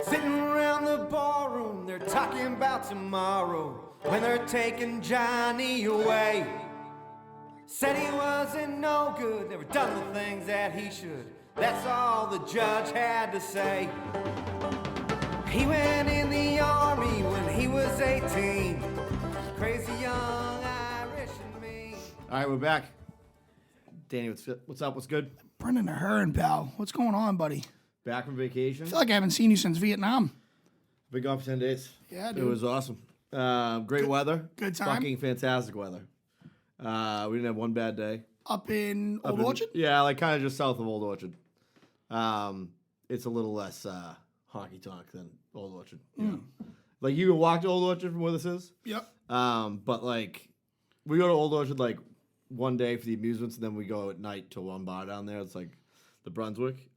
Sitting around the ballroom, they're talking about tomorrow when they're taking Johnny away. Said he wasn't no good, never done the things that he should. That's all the judge had to say. He went in the army when he was 18. Crazy young Irish and me. All right, we're back. Danny, what's up? What's good? Brendan Ahern, pal. What's going on, buddy? Back from vacation. I feel like I haven't seen you since Vietnam. Been gone for 10 days. Yeah, dude. It was awesome. Great weather. Good time. Fucking fantastic weather. We didn't have one bad day. Up in Old Orchard? Yeah, like kind of just south of Old Orchard. It's a little less honky tonk than Old Orchard. Yeah. Like you can walk to Old Orchard from where this is. Yep. But like we go to Old Orchard like one day for the amusements, and then we go at night to one bar down there. It's like the Brunswick.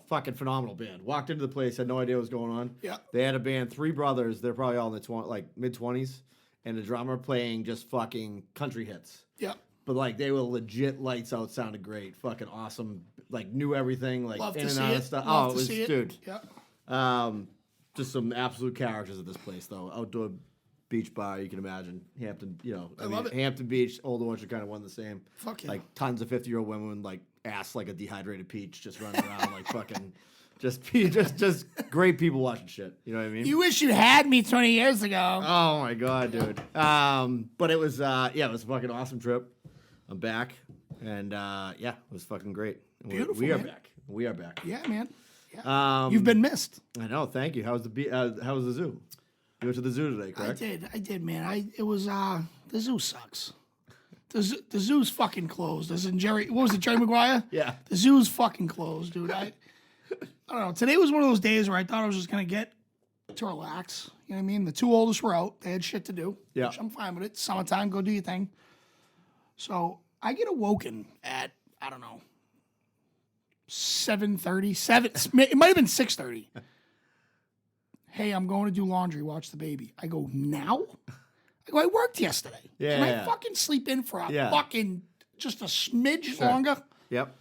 Fucking phenomenal band. Walked into the place, had no idea what was going on. Yeah. They had a band, three brothers. They're probably all in the mid-20s, and a drummer playing just fucking country hits. Yeah. But like they were legit lights out, sounded great, fucking awesome. Like knew everything, like Love in to and see out it. of stuff. Love Oh, it to was see it. dude. Yeah. Just some absolute characters at this place, though. Outdoor beach bar, you can imagine. Hampton, I love it. Hampton Beach, Old Orchard, kind of one the same. Fuck yeah. Like tons of 50-year-old women, like ass like a dehydrated peach, just running around, like fucking, just great people watching shit. You know what I mean? You wish you had me 20 years ago. Oh my god, dude. But it was, it was a fucking awesome trip. I'm back, and it was fucking great. Beautiful, We are man. back. We are back. Yeah, man. Yeah. You've been missed. I know. Thank you. How was the zoo? You went to the zoo today, correct? I did, man. The zoo sucks. The zoo's fucking closed. What was it, Jerry Maguire? Yeah. The zoo's fucking closed, dude. I don't know. Today was one of those days where I thought I was just gonna get to relax. You know what I mean? The two oldest were out. They had shit to do. Yeah. Which I'm fine with it. Summertime, go do your thing. So I get awoken at, I don't know, 7:30. It might have been 6:30. Hey, I'm going to do laundry. Watch the baby. I go, now? I go, I worked yesterday. Yeah, Can I yeah. fucking sleep in for a Yeah. fucking, just a smidge longer? Yep.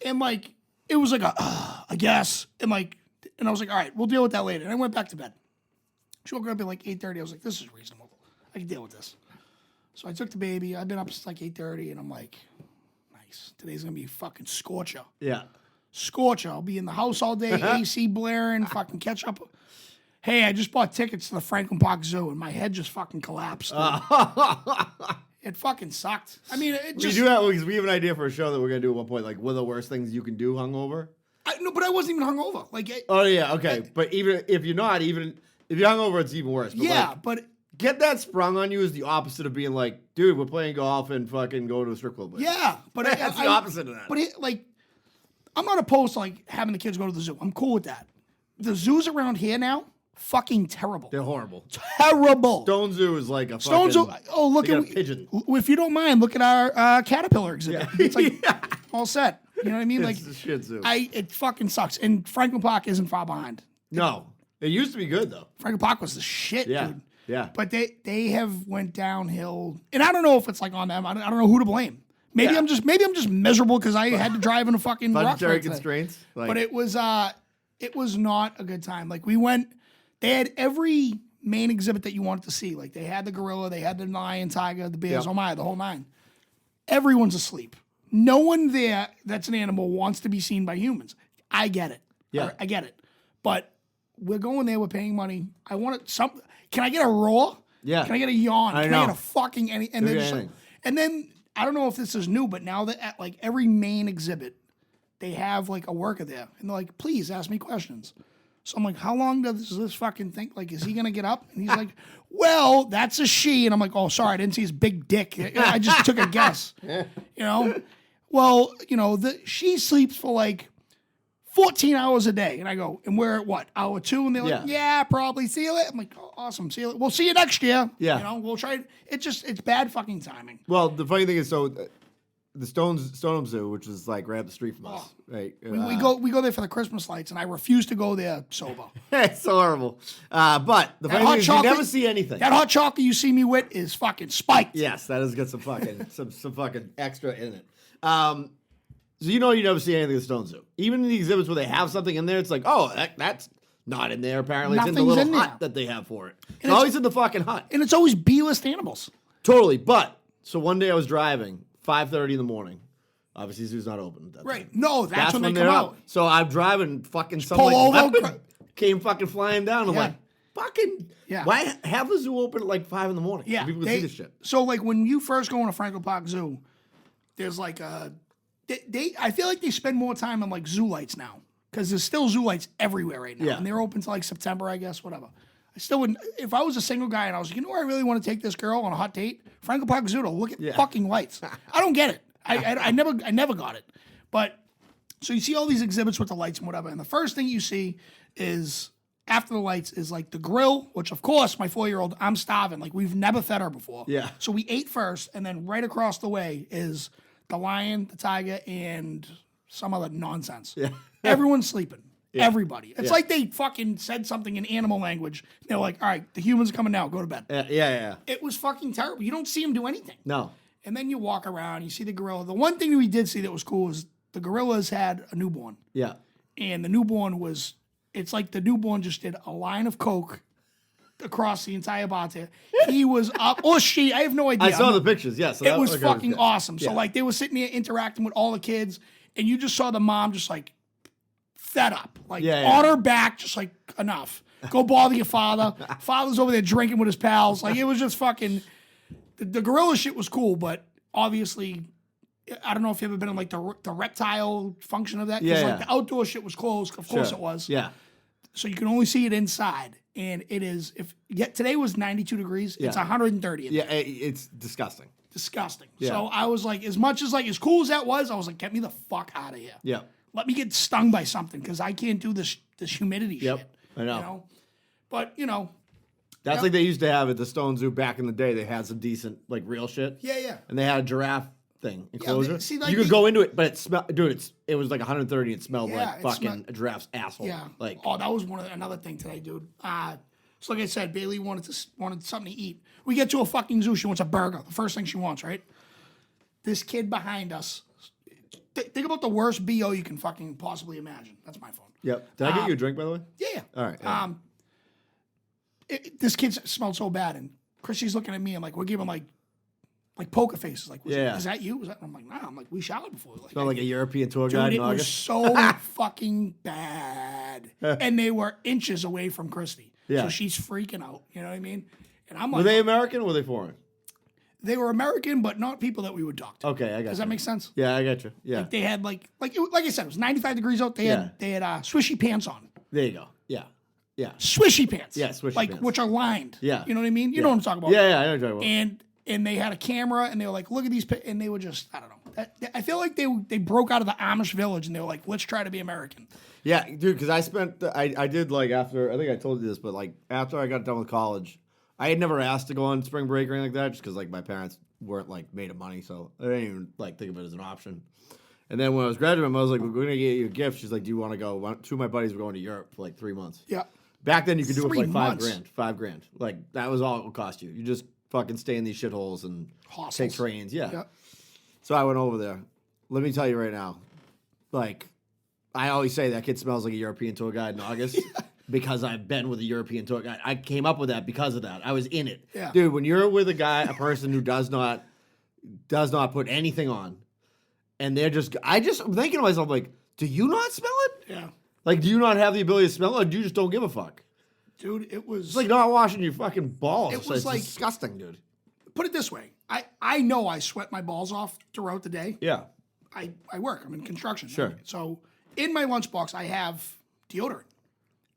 And like, it was like I guess. And I was like, all right, we'll deal with that later. And I went back to bed. She woke up at like 8:30. I was like, this is reasonable. I can deal with this. So I took the baby. I've been up since like 8:30, and I'm like, nice. Today's gonna be a fucking scorcher. Yeah. Scorcher. I'll be in the house all day, AC blaring, fucking catch up. Hey, I just bought tickets to the Franklin Park Zoo, and my head just fucking collapsed. It fucking sucked. I mean, it just. We do that because we have an idea for a show that we're gonna do at one point. Like, what are the worst things you can do hungover? No, but I wasn't even hungover. Like, Oh yeah, okay. But even if you're not, even if you're hungover, it's even worse. But yeah, like, but. get that sprung on you is the opposite of being like, dude, we're playing golf and fucking go to a strip club. Yeah, but That's the opposite of that. But I'm not opposed to like having the kids go to the zoo. I'm cool with that. The zoos around here now, fucking terrible. They're horrible. Terrible. Stone Zoo is like a Stone fucking, Zoo. Oh, look they at got a pigeon. If you don't mind, look at our caterpillar exhibit. Yeah. It's like all set. You know what I mean? Like It's a shit zoo. it fucking sucks. And Franklin Park isn't far behind. No, it used to be good though. Franklin Park was the shit, Yeah, dude. yeah. But they have went downhill, and I don't know if it's like on them. I don't know who to blame. Maybe Yeah. I'm just miserable because I had to drive in a fucking rock Budgetary fight today. constraints. Like, But it was not a good time. Like we went, they had every main exhibit that you wanted to see. Like they had the gorilla, they had the lion, tiger, the bears, Yep. oh my, the whole nine. Everyone's asleep. No one there that's an animal wants to be seen by humans. I get it. Yeah. I get it. But we're going there, we're paying money. I want some. Can I get a roar? Yeah. Can I get a yawn? I Can know. I get a fucking any? And Give me then, anything. and then I don't know if this is new, but now that at like every main exhibit, they have like a worker there, and they're like, "Please ask me questions." So I'm like, "How long does this fucking think? Like, is he gonna get up?" And he's like, "Well, that's a she." And I'm like, "Oh, sorry, I didn't see his big dick. I just took a guess." You know, well, she sleeps for like 14 hours a day. And I go, and we're at what, hour 2? And they're like, yeah, probably. See you later. I'm like, oh, awesome. See you later. We'll see you next year. Yeah. We'll try. It's bad fucking timing. well, the funny thing is, so the Stoneham Zoo, which is like right up the street from us, right? We go there for the Christmas lights, and I refuse to go there sober. It's so horrible. But the funny hot thing is, you chocolate- never see anything. That hot chocolate you see me with is fucking spiked. Yes, that has got some fucking some fucking extra in it. So you know you never see anything at the Stone Zoo. Even in the exhibits where they have something in there, it's like, oh, that's not in there. Apparently, it's in the Nothing's little in hut there. that they have for it. It's it's- always in the fucking hut. And it's always B-list animals. Totally. But so one day I was driving, 5:30 in the morning. Obviously, zoo's not open at that Right. time. No, that's when they they're come out. So I'm driving, fucking some pull like over, leopard came fucking flying down. I'm Yeah. like, fucking, Yeah. why have the zoo open at like 5 in the morning? Yeah. So people can see this shit. So, like, when you first go into Franklin Park Zoo, there's like I feel like they spend more time on like zoo lights now because there's still zoo lights everywhere right now. Yeah. And they're open to like September, I guess, whatever. I still wouldn't, if I was a single guy and I was like, you know where I really want to take this girl on a hot date? Franklin Park Zoo to look at fucking lights. I don't get it. I never got it. But so you see all these exhibits with the lights and whatever, and the first thing you see is after the lights is like the grill, which of course my 4-year-old, I'm starving. Like we've never fed her before. Yeah. So we ate first, and then right across the way is the lion, the tiger, and some other nonsense. Yeah. Everyone's sleeping. Everybody. It's Yeah. like they fucking said something in animal language. They're like, all right, the humans are coming now. Go to bed. Yeah. It was fucking terrible. You don't see them do anything. No. And then you walk around, you see the gorilla. The one thing that we did see that was cool is the gorillas had a newborn. Yeah. And the newborn was, it's like the newborn just did a line of coke across the entire body. He was up, or she, I have no idea. I saw the pictures, yes. It was fucking awesome. So, like, they were sitting there interacting with all the kids, and you just saw the mom just, like, fed up. Like, on her back, just like, enough. Go bother your father. Father's over there drinking with his pals. Like, it was just fucking, the gorilla shit was cool, but obviously, I don't know if you've ever been in like the reptile function of that. Because like the outdoor shit was closed. Of course it was. Yeah. So you can only see it inside. And it is, today was 92 degrees. It's 130. Yeah, it's disgusting. Disgusting. Yeah. So I was like, as much as like, as cool as that was, I was like, get me the fuck out of here. Yeah. Let me get stung by something because I can't do this humidity shit. I know. But, That's like they used to have at the Stone Zoo back in the day. They had some decent, like, real shit. Yeah. And they had a giraffe thing enclosure. see, like, you could go into it, but it smelled, dude. It was like 130. It smelled Yeah, like it fucking a giraffe's asshole. Yeah. Like, oh, that was another thing today, dude. So like I said, Bailey wanted something to eat. We get to a fucking zoo. She wants a burger. The first thing she wants, right? This kid behind us. Think about the worst BO you can fucking possibly imagine. That's my phone. Yep. Did I get you a drink, by the way? Yeah. All right. Yeah. This kid smelled so bad, and Chrissy's looking at me, and like we're giving like poker faces. Like, is that you? I'm like, nah. I'm like, we showered before. Like, Smelled like a European tour dude, guide it in was August. so fucking bad, and they were inches away from Christy. Yeah. So she's freaking out. You know what I mean? And I'm like, Were they American or were they foreign? they were American, but not people that we would talk to. Okay, I got Does that make sense? Yeah, I got you. Yeah. They had like I said, it was 95 degrees out. They had swishy pants on. There you go. Yeah. Yeah. Swishy pants. Yeah, swishy like, pants. Like, which are lined. Yeah. You know what I mean? You know what I'm talking about. Yeah, I know what you're talking about. And they had a camera, and they were like, look at these, and they were just, I don't know. I feel like they broke out of the Amish village, and they were like, let's try to be American. Yeah, dude, because I did like after, I think I told you this, but like after I got done with college, I had never asked to go on spring break or anything like that, just because like my parents weren't like made of money, so I didn't even like think of it as an option. And then when I was graduating, I was like, we're going to get you a gift. She's like, do you want to go? Two of my buddies were going to Europe for like 3 months. Yeah. Back then you could do it for 3 like months. $5,000. Like that was all it would cost you. You just fucking stay in these shitholes and Hostels. take trains. Yeah. Yeah. So I went over there. Let me tell you right now, like, I always say that kid smells like a European tour guide in August because I've been with a European tour guide. I came up with that because of that. I was in it. Yeah. Dude, when you're with a person who does not put anything on, and I'm thinking to myself, like, do you not smell it? Yeah. Like, do you not have the ability to smell it, or do you just don't give a fuck? Dude, it was It's like not washing your fucking balls. It was It's like- disgusting, dude. put it this way. I know I sweat my balls off throughout the day. Yeah. I work. I'm in construction. Sure. So in my lunchbox, I have deodorant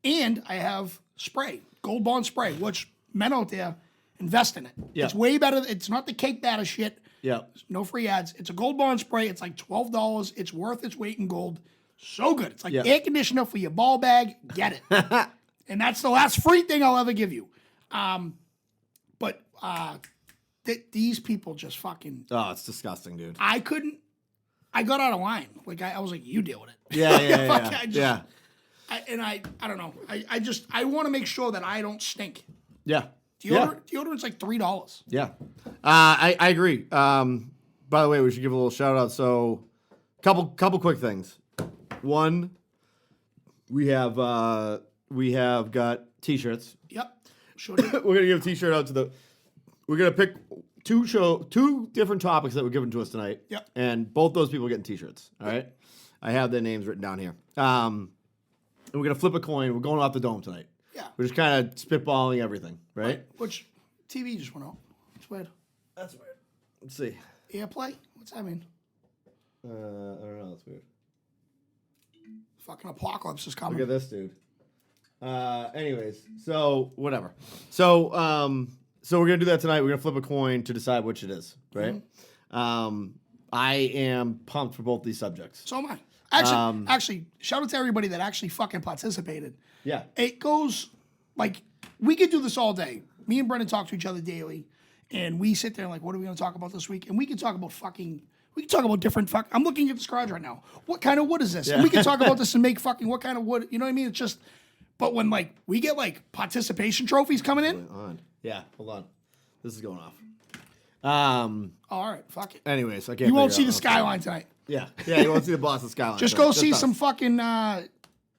and I have spray, Gold Bond spray, which men out there invest in it. Yeah. It's way better. It's not the cake batter shit. Yeah. No free ads. It's a Gold Bond spray. It's like $12. It's worth its weight in gold. So good. It's like Yeah. air conditioner for your ball bag. Get it. And that's the last free thing I'll ever give you. But these people just fucking. Oh, it's disgusting, dude. I got out of line. Like I was like, you deal with it. Yeah. I don't know. I want to make sure that I don't stink. Yeah. Deodorant's like $3. Yeah. I agree. By the way, we should give a little shout out. So Couple quick things. One, we have got t-shirts. Yep. Sure do. We're gonna give a t-shirt out to the. We're gonna pick two different topics that were given to us tonight. Yep. And both those people are getting t-shirts. All right. I have their names written down here. And we're gonna flip a coin. We're going off the dome tonight. Yeah. We're just kind of spitballing everything, right? Which TV just went out. It's weird. That's weird. Let's see. Airplay? What's that mean? I don't know. That's weird. Fucking apocalypse is coming. Look at this dude. Anyways, so whatever. So we're gonna do that tonight. We're gonna flip a coin to decide which it is, right? I am pumped for both these subjects. So am I. Actually, shout out to everybody that actually fucking participated. Yeah. It goes like we could do this all day. Me and Brendan talk to each other daily, and we sit there and like, what are we gonna talk about this week? And we can talk about we can talk about different I'm looking at this garage right now. What kind of wood is this? Yeah. And we can talk about this and make fucking what kind of wood. You know what I mean? It's just. But when like we get like participation trophies coming in. Yeah. Hold on. This is going off. All right. Fuck it. Anyways, I can't. You won't see figure the out- skyline tonight. Yeah. You won't see the Boston skyline. Just tonight. go see us. some fucking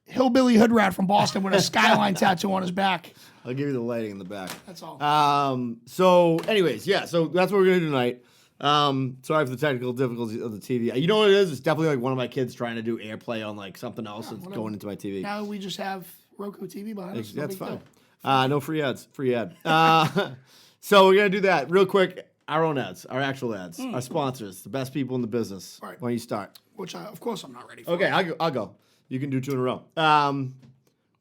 hillbilly hood rat from Boston with a skyline tattoo on his back. I'll give you the lighting in the back. That's all. So, anyways, yeah. So that's what we're gonna do tonight. Sorry for the technical difficulties of the TV. You know what it is? It's definitely like one of my kids trying to do AirPlay on like something else that's whatever. going into my TV. Now we just have Roku TV behind us. No That's big fine. deal. No free ads. Free ad. So we're gonna do that real quick. Our own ads, our actual ads, our sponsors, the best people in the business. Right. Why don't you start? Which, of course, I'm not ready for. Okay, I'll go. You can do two in a row.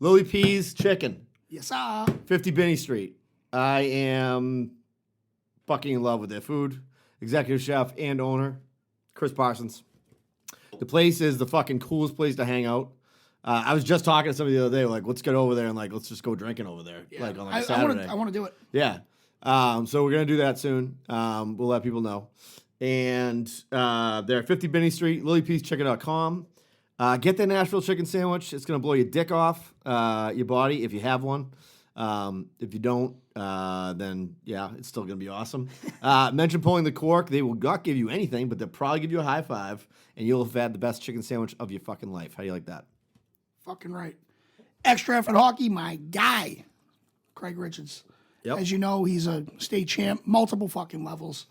Lily P's Chicken, Yes, sir. 50 Binney Street. I am fucking in love with their food. Executive chef and owner, Chris Parsons. The place is the fucking coolest place to hang out. I was just talking to somebody the other day, like, let's get over there and like, let's just go drinking over there, like on like a Saturday. I want to do it. Yeah. So we're gonna do that soon. We'll let people know. And they're at 50 Binney Street, lilypeacechicken.com. Get the Nashville chicken sandwich. It's gonna blow your dick off your body if you have one. If you don't, then yeah, it's still gonna be awesome. Mention pulling the cork. They will not give you anything, but they'll probably give you a high five, and you'll have had the best chicken sandwich of your fucking life. How do you like that? Fucking right. Extra effort hockey, my guy, Craig Richards. Yep. As you know, he's a state champ, multiple fucking levels.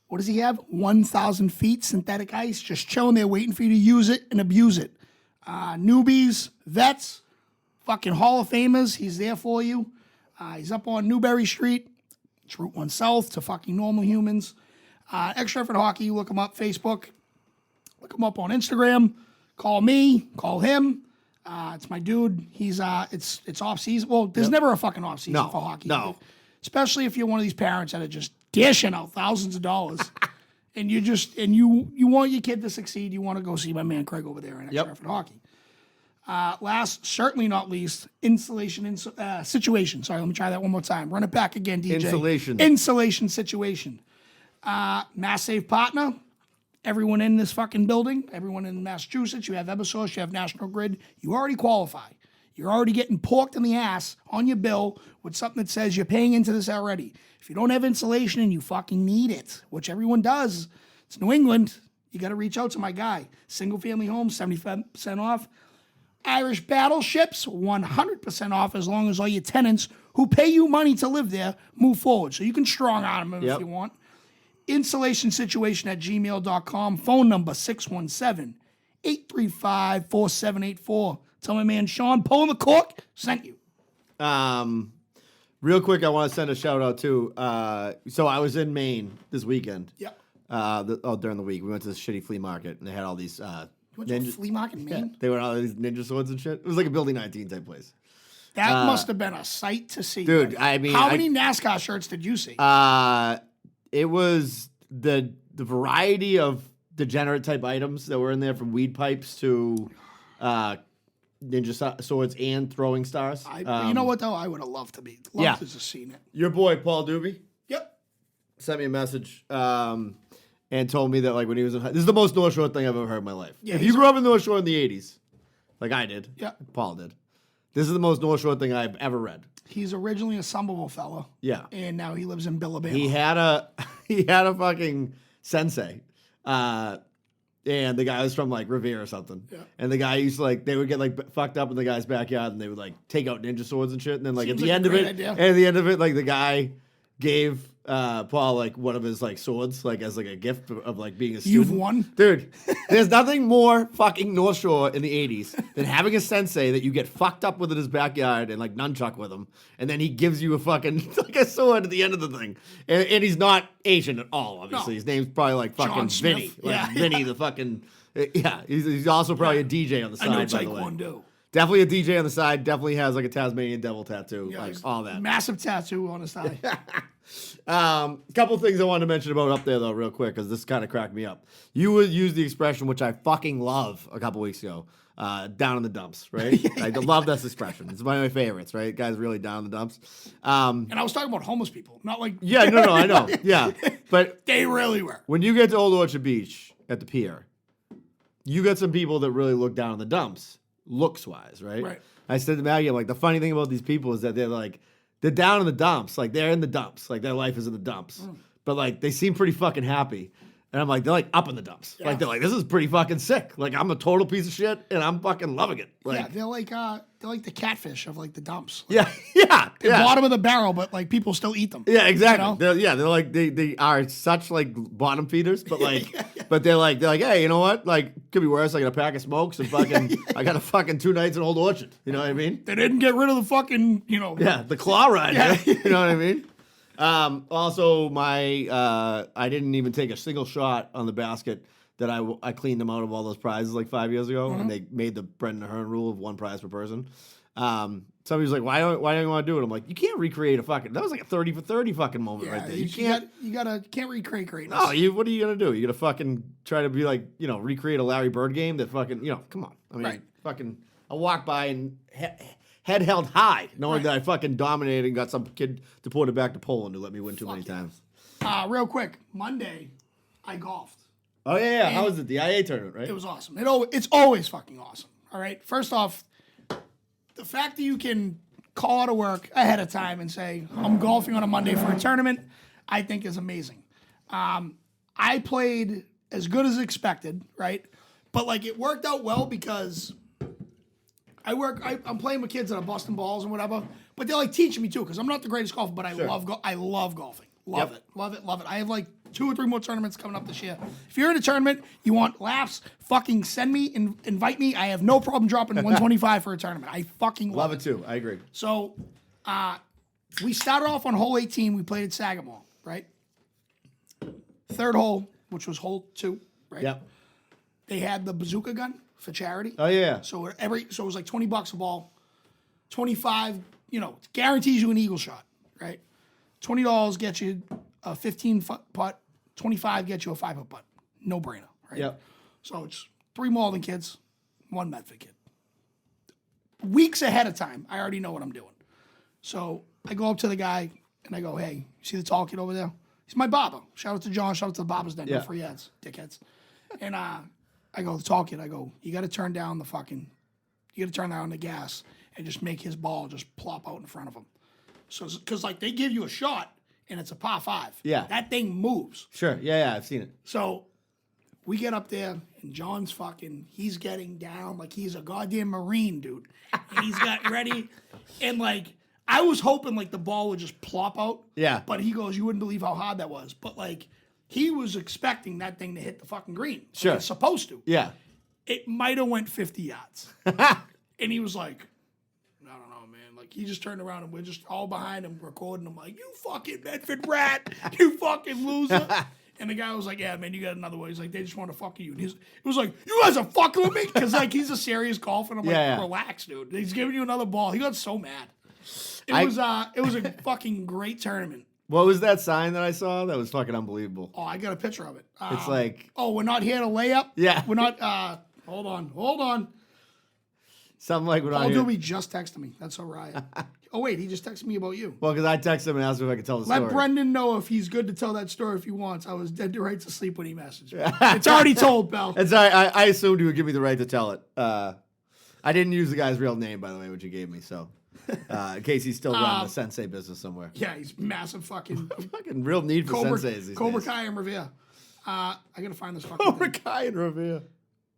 What does he have? 1,000 feet synthetic ice, just chilling there waiting for you to use it and abuse it. Newbies, vets, fucking Hall of Famers, he's there for you. He's up on Newberry Street. It's Route 1 South to fucking normal humans. Extra effort hockey, look him up, Facebook. Look him up on Instagram. Call me, call him. It's my dude. He's it's off season. Well, there's never a fucking off season for hockey. No. Especially if you're one of these parents that are just dishing out thousands of dollars, and you want your kid to succeed. You want to go see my man Craig over there in Extra Effort Hockey. Last, certainly not least, insulation situation. Sorry, let me try that one more time. Run it back again, DJ. Insulation situation. Mass Save Partner. Everyone in this fucking building, everyone in Massachusetts, you have Eversource, you have National Grid, you already qualify. You're already getting porked in the ass on your bill with something that says you're paying into this already. If you don't have insulation and you fucking need it, which everyone does, it's New England, you got to reach out to my guy. Single family homes, 75% off. Irish battleships, 100% off as long as all your tenants who pay you money to live there move forward. So you can strong arm them if you want. InsulationSituation@gmail.com. Phone number 617-835-4784. Tell my man Sean pulling the cork sent you. Real quick, I want to send a shout out too. So I was in Maine this weekend. Yep. During the week, we went to this shitty flea market and they had all these. You went to a flea market in Maine? They were all these ninja swords and shit. It was like a Building 19 type place. That must have been a sight to see. Dude, buddy. I mean, how many NASCAR shirts did you see? It was the variety of degenerate type items that were in there, from weed pipes to ninja swords and throwing stars. You know what though? I would have loved to be. To have seen it. Your boy Paul Doobie Yep. sent me a message and told me that like when he was in this is the most North Shore thing I've ever heard in my life. Yeah, if you grew up in North Shore in the 80s, like I did, Paul did, this is the most North Shore thing I've ever read. He's originally a Somerville fella. Yeah. And now he lives in Billabama. He had a fucking sensei. It and the guy was from like Revere or something. Yeah. And the guy used to like they would get like fucked up in the guy's backyard, and they would like take out ninja swords and shit. And then like Seems at the like a end of great it, idea. and at the end of it, like the guy gave Paul like one of his like swords like as like a gift of like being a student. You've won. Dude, there's nothing more fucking North Shore in the 80s than having a sensei that you get fucked up with in his backyard and like nunchuck with him, and then he gives you a fucking like a sword at the end of the thing. And he's not Asian at all, obviously. No. His name's probably like fucking John Smith. Vinny. Like Yeah. Vinny the fucking yeah. He's also probably a DJ on the side. I know by the way. Taekwondo. Definitely a DJ on the side. Definitely has like a Tasmanian devil tattoo. Yeah, like he's all that. massive tattoo on his thigh. Couple things I wanted to mention about up there though, real quick, because this kind of cracked me up. You would use the expression, which I fucking love, a couple weeks ago, down in the dumps, right? I love this expression. It's one of my favorites, right? Guys really down in the dumps. And I was talking about homeless people, not like Yeah, no, I know. Yeah, but they really were. when you get to Old Orchard Beach at the pier, you got some people that really look down in the dumps, looks wise, right? Right. I said to Maggie, I'm like, the funny thing about these people is that they're down in the dumps, like they're in the dumps, like their life is in the dumps, but like they seem pretty fucking happy. And I'm like, they're like up in the dumps. Yeah. Like they're like, this is pretty fucking sick. Like I'm a total piece of shit and I'm fucking loving it. Like, Yeah, they're like the catfish of like the dumps. Like, yeah. they're bottom of the barrel, but like people still eat them. Yeah, exactly. You know? They're like they are such like bottom feeders, but like but they're like hey, you know what? Like could be worse. I got a pack of smokes and fucking I got a fucking 2 nights in Old Orchard. You know what I mean? They didn't get rid of the fucking, Yeah, the claw ride. Yeah. You know what I mean? Also, I didn't even take a single shot on the basket that I cleaned them out of all those prizes like 5 years ago, and they made the Brendan Ahern rule of 1 prize per person. Somebody was like, why don't you want to do it? I'm like, you can't recreate that was like a 30 for 30 fucking moment right there. You can't. You can't recreate greatness. No, what are you gonna do? You gonna fucking try to be like, recreate a Larry Bird game that fucking, come on. I mean, Right. fucking, I walk by and head held high, knowing that I fucking dominated and got some kid deported back to Poland who let me win too many times. Real quick, Monday, I golfed. Oh yeah. How was it? The IA tournament, right? It was awesome. It's always fucking awesome. All right. First off, the fact that you can call out of work ahead of time and say, I'm golfing on a Monday for a tournament, I think is amazing. I played as good as expected, right? But like it worked out well because I'm playing with kids that are busting balls and whatever, but they're like teaching me too because I'm not the greatest golfer, but I love golfing. Love it. I have like 2 or 3 more tournaments coming up this year. If you're in a tournament, you want laughs, fucking send me, invite me. I have no problem dropping 125 for a tournament. I fucking love it too. I agree. So, we started off on hole 18. We played at Sagamore, right? 3rd hole, which was hole 2, right? Yep. They had the bazooka gun for charity. Oh yeah. So it was like $20 a ball, 25. Guarantees you an eagle shot, right? $20 gets you a 15-foot putt. 25 gets you a 5-foot putt. No brainer, right? Yep. So it's 3 Malden kids, 1 Medford kid. Weeks ahead of time, I already know what I'm doing. So I go up to the guy and I go, "Hey, you see the tall kid over there? He's my barber. Shout out to John. Shout out to the barbers den. Yeah. No free ads, dickheads." And I go, "The tall kid." I go, "You got to turn down the gas and just make his ball just plop out in front of him." So because like they give you a shot and it's a par 5. Yeah. That thing moves. Sure. Yeah. I've seen it. So we get up there and John's he's getting down like he's a goddamn Marine, dude. And he's got ready. And like, I was hoping like the ball would just plop out. Yeah. But he goes, you wouldn't believe how hard that was. But like, he was expecting that thing to hit the fucking green. Like Sure. it's supposed to. Yeah. It might have went 50 yards. And he was like, I don't know, man. Like, he just turned around and we're just all behind him recording. I'm like, you fucking Medford rat. You fucking loser. And the guy was like, yeah, man, you got another one. He's like, they just want to fuck you. And it was like, you guys are fucking with me? Because, like, he's a serious golfer. And I'm like, relax, dude. He's giving you another ball. He got so mad. It was a fucking great tournament. What was that sign that I saw? That was fucking unbelievable. Oh, I got a picture of it. It's like... Oh, we're not here to lay up? Yeah. We're not... Hold on. Something like... Paul Doobie just texted me. That's Orion. Oh, wait, he just texted me about you. Well, because I texted him and asked him if I could tell the story. Let Brendan know if he's good to tell that story if he wants. I was dead to rights asleep when he messaged me. It's already told, pal. And so I assumed you would give me the right to tell it. I didn't use the guy's real name, by the way, which you gave me, so... in case he's still running the sensei business somewhere. Yeah, he's massive fucking Real need for Cobra senseis these Cobra days. Kai and Revere. I gotta find this fucking Cobra thing. Kai and Revere.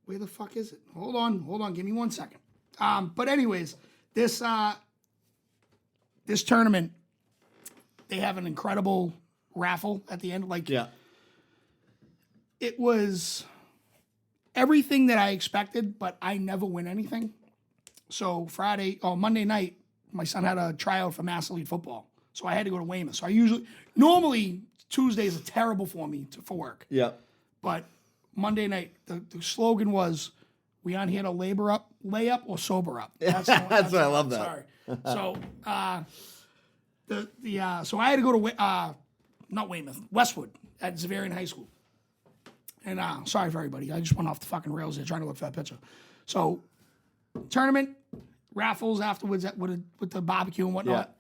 Where the fuck is it? Hold on. Give me 1 second. But anyways, this tournament, they have an incredible raffle at the end. Like, Yeah. it was everything that I expected, but I never win anything. So Monday night, my son had a tryout for Mass Elite football. So I had to go to Weymouth. So normally Tuesdays are terrible for me for work. Yeah. But Monday night, the slogan was, we on here to lay up or sober up. That's That's why I love that. Sorry. So, so I had to go to, not Weymouth, Westwood at Xaverian High School. And sorry for everybody. I just went off the fucking rails there trying to look for that picture. So, tournament, raffles afterwards with the barbecue and whatnot.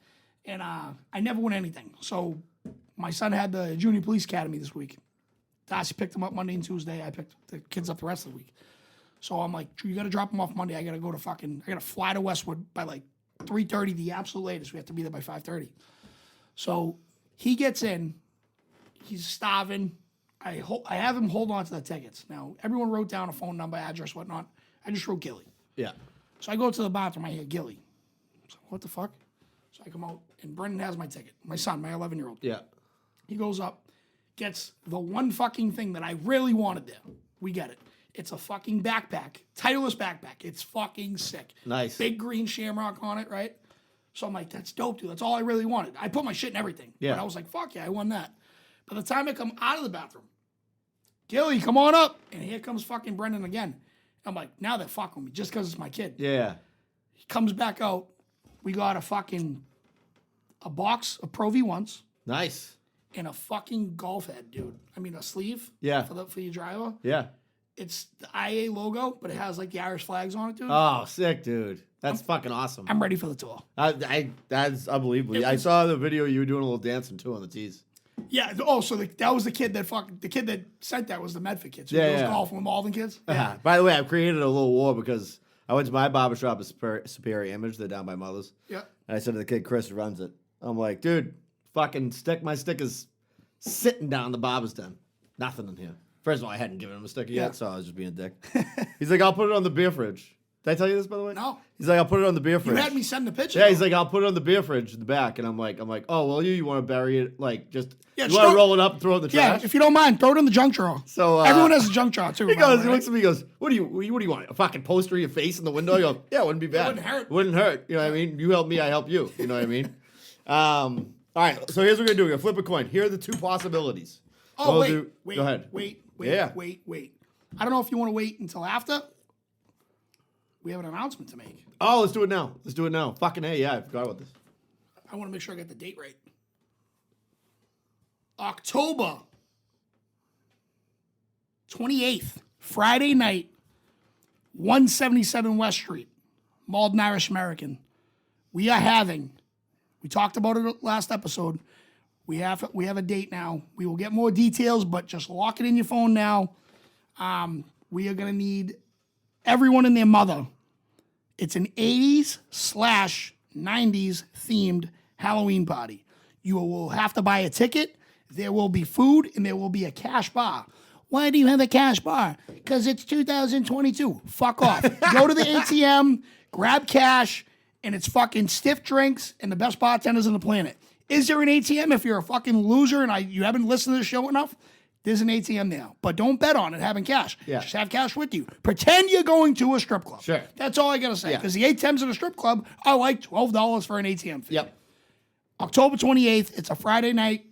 Yeah. And I never won anything. So, my son had the Junior Police Academy this week. Darcy picked him up Monday and Tuesday. I picked the kids up the rest of the week. So I'm like, you got to drop him off Monday. I got to fly to Westwood by like 3:30, the absolute latest. We have to be there by 5:30. So he gets in. He's starving. I have him hold on to the tickets. Now, everyone wrote down a phone number, address, whatnot. I just wrote Gilly. Yeah. So I go to the bathroom. I hear Gilly. So what the fuck? So I come out, and Brendan has my ticket. My son, my 11-year-old. Yeah. He goes up, gets the one fucking thing that I really wanted there. We get it. It's a fucking backpack, Titleist backpack. It's fucking sick. Nice. Big green shamrock on it, right? So I'm like, that's dope, dude. That's all I really wanted. I put my shit in everything. Yeah. But I was like, fuck yeah, I won that. By the time I come out of the bathroom, Gilly, come on up. And here comes fucking Brendan again. I'm like, now they're fucking with me just because it's my kid. Yeah. He comes back out. We got a box of Pro V1s Nice. and a fucking golf head, dude. I mean, a sleeve. Yeah. For your driver. Yeah. It's the IA logo, but it has like the Irish flags on it, dude. Oh, sick, dude. That's fucking awesome. I'm ready for the tour. That's unbelievable. I saw the video you were doing a little dancing too on the tees. Yeah. Oh, so that was the kid that sent that was the Medford kid. So Yeah, those yeah. golf from Malden kids. Yeah. By the way, I've created a little war because I went to my barbershop at Superior Image. They're down by Mother's. Yeah. And I said to the kid, Chris, who runs it, I'm like, dude, fucking my stick is sitting down the barber's den. Nothing in here. First of all, I hadn't given him a sticker Yeah. yet, so I was just being a dick. He's like, I'll put it on the beer fridge. Did I tell you this, by the way? No. He's like, I'll put it on the beer You fridge. had me send the picture. Yeah, he's like, I'll put it on the beer fridge in the back. And I'm like, oh, well, you want to bury it, like, just, Yeah, you just want to throw- roll it up and throw it in the Yeah, trash? if you don't mind, throw it in the junk drawer. So, everyone has a junk drawer too. He by the goes, he way, looks at me, he goes, what do you want? A fucking poster of your face in the window? I go, yeah, it wouldn't be bad. wouldn't hurt. Wouldn't hurt. You know what I mean? You help me, I help you. You know what I mean? All right, so here's what we're going to do. We're going to flip a coin. Here are the two possibilities. Oh, We'll wait, go ahead. wait. Yeah. Wait. I don't know if you want to wait until after. We have an announcement to make. Oh, let's do it now. Fucking A, yeah, I forgot about this. I want to make sure I got the date right. October 28th, Friday night, 177 West Street, Malden Irish American. We talked about it last episode. We have a date now. We will get more details, but just lock it in your phone now. We are going to need everyone and their mother. It's an 80s/90s themed Halloween party. You will have to buy a ticket. There will be food and there will be a cash bar. Why do you have a cash bar? Because it's 2022. Fuck off. Go to the ATM, grab cash, and it's fucking stiff drinks and the best bartenders on the planet. Is there an ATM if you're a fucking loser and you haven't listened to the show enough? There's an ATM now. But don't bet on it having cash. Yeah. Just have cash with you. Pretend you're going to a strip club. Sure. That's all I got to say. Yeah. Because the ATMs at a strip club are like $12 for an ATM fee. Yep. October 28th. It's a Friday night.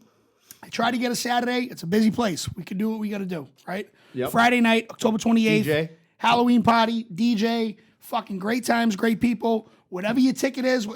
I try to get a Saturday. It's a busy place. We can do what we got to do, right? Yep. Friday night, October 28th. DJ. Halloween party, DJ, fucking great times, great people. Whatever your ticket is,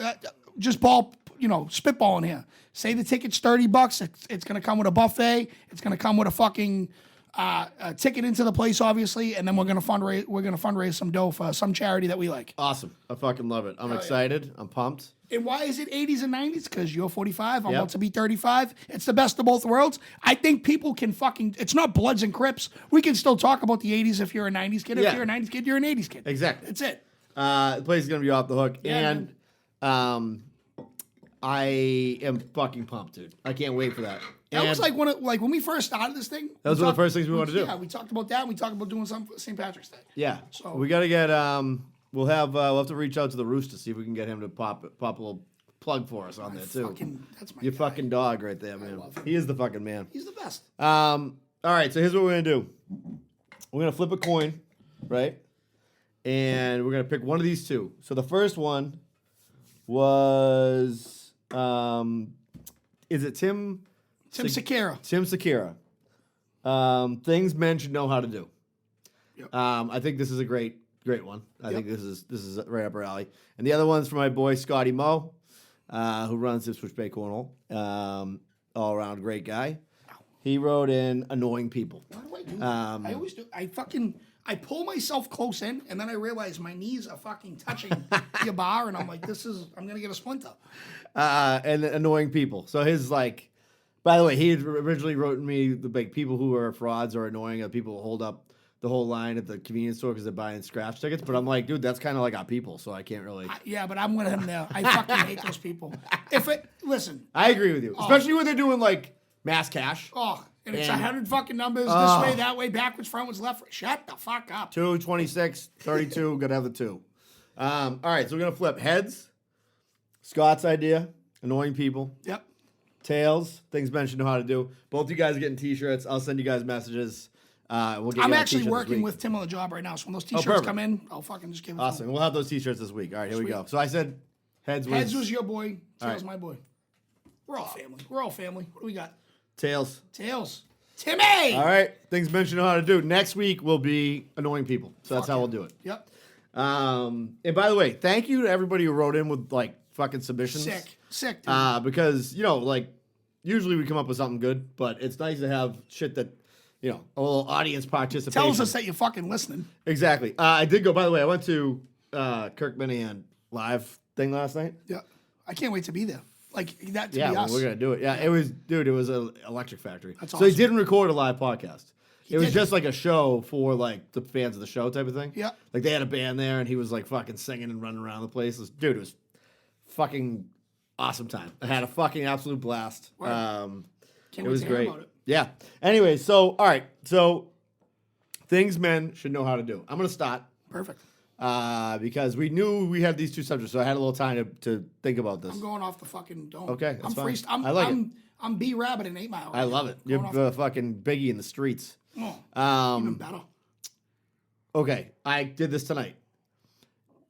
just spitballing here. Say the ticket's $30. It's going to come with a buffet. It's going to come with a fucking a ticket into the place, obviously, and then we're going to fundraise. We're going to fundraise some dough for some charity that we like. Awesome. I fucking love it. I'm excited. I'm pumped. And why is it 80s and 90s? Because you're 45. I'm Yep. about to be 35. It's the best of both worlds. I think people can it's not Bloods and Crips. We can still talk about the 80s if you're a 90s kid. If Yeah. you're a 90s kid, you're an 80s kid. Exactly. That's it. The place is gonna be off the hook, Yeah, and I am fucking pumped, dude. I can't wait for that. That was And- like when we first started this thing. That was one of the first things we wanted to do. Yeah, we talked about that. And we talked about doing something for St. Patrick's Day. Yeah. So- we got to get, we'll have to reach out to the Rooster, see if we can get him to pop a little plug for us on there too. That's my Your guy. fucking dog right there, man. love him. He is the fucking man. He's the best. All right, so here's what we're gonna do. We're gonna flip a coin, right? And we're gonna pick one of these two. So the first one was, is it Tim? Tim Sekera. Tim Sekera. Things men should know how to do. Yep. I think this is a great one. I think this is right up our alley. And the other one's for my boy Scotty Moe, who runs Ipswich Bay Cornhole. All around great guy. He wrote in annoying people. Why do I do that? I always do. I pull myself close in, and then I realize my knees are fucking touching your bar, and I'm like, I'm gonna get a splinter. And annoying people. So his like, by the way, he had originally wrote me the big people who are frauds or annoying, people who hold up the whole line at the convenience store because they're buying scratch tickets. But I'm like, dude, that's kind of like our people, so I can't really. Yeah, but I'm with him there. I fucking hate those people. Listen. I agree with you, especially when they're doing like mass cash. Oh, and it's And- 100 fucking numbers this way, that way, backwards, frontwards, left. Shut the fuck up. 2, 26, 32, gotta have the 2. All right, so we're gonna flip heads. Scott's idea, annoying people. Yep. Tails, things men should know how to do. Both you guys are getting t-shirts. I'll send you guys messages. We'll get I'm you all actually t-shirts this working week. with Tim on the job right now, so when those t-shirts perfect. come in, I'll fucking just give it to Awesome. him. We'll have those t-shirts this week. All right, here we Sweet. go. So I said heads was, Heads was your boy, Tails right. my boy. We're all family. We're all family. What do we got? tails. Tails. Timmy! All right, things men should know how to do. Next week will be annoying people. So that's Fuck how yeah. we'll do it. Yep. And by the way, thank you to everybody who wrote in with like fucking submissions. Sick, dude. Because, like, usually we come up with something good, but it's nice to have shit that, a little audience participation. Tells us that you're fucking listening. Exactly. I did go, by the way, I went to Kirk Minahan live thing last night. Yeah. I can't wait to be there. Like, that to Yeah, be well, us. we're going to do it. Yeah, it was an electric factory. That's So he awesome. didn't record a live podcast. It was did. just like a show for like the fans of the show type of thing. Yeah. Like they had a band there and he was like fucking singing and running around the place. Dude, it was fucking awesome time. I had a fucking absolute blast. Word. It Can't wait was to hear great. about it. Yeah. Anyway, so all right. So things men should know how to do. I'm gonna start Perfect. because we knew we had these two subjects, so I had a little time to think about this. I'm going off the fucking dome. Okay, that's I'm fine. freest- I'm, I like I'm, I'm B Rabbit in 8 Mile. I love it. You're Going off- fucking Biggie in the streets. Oh, even better. Okay, I did this tonight.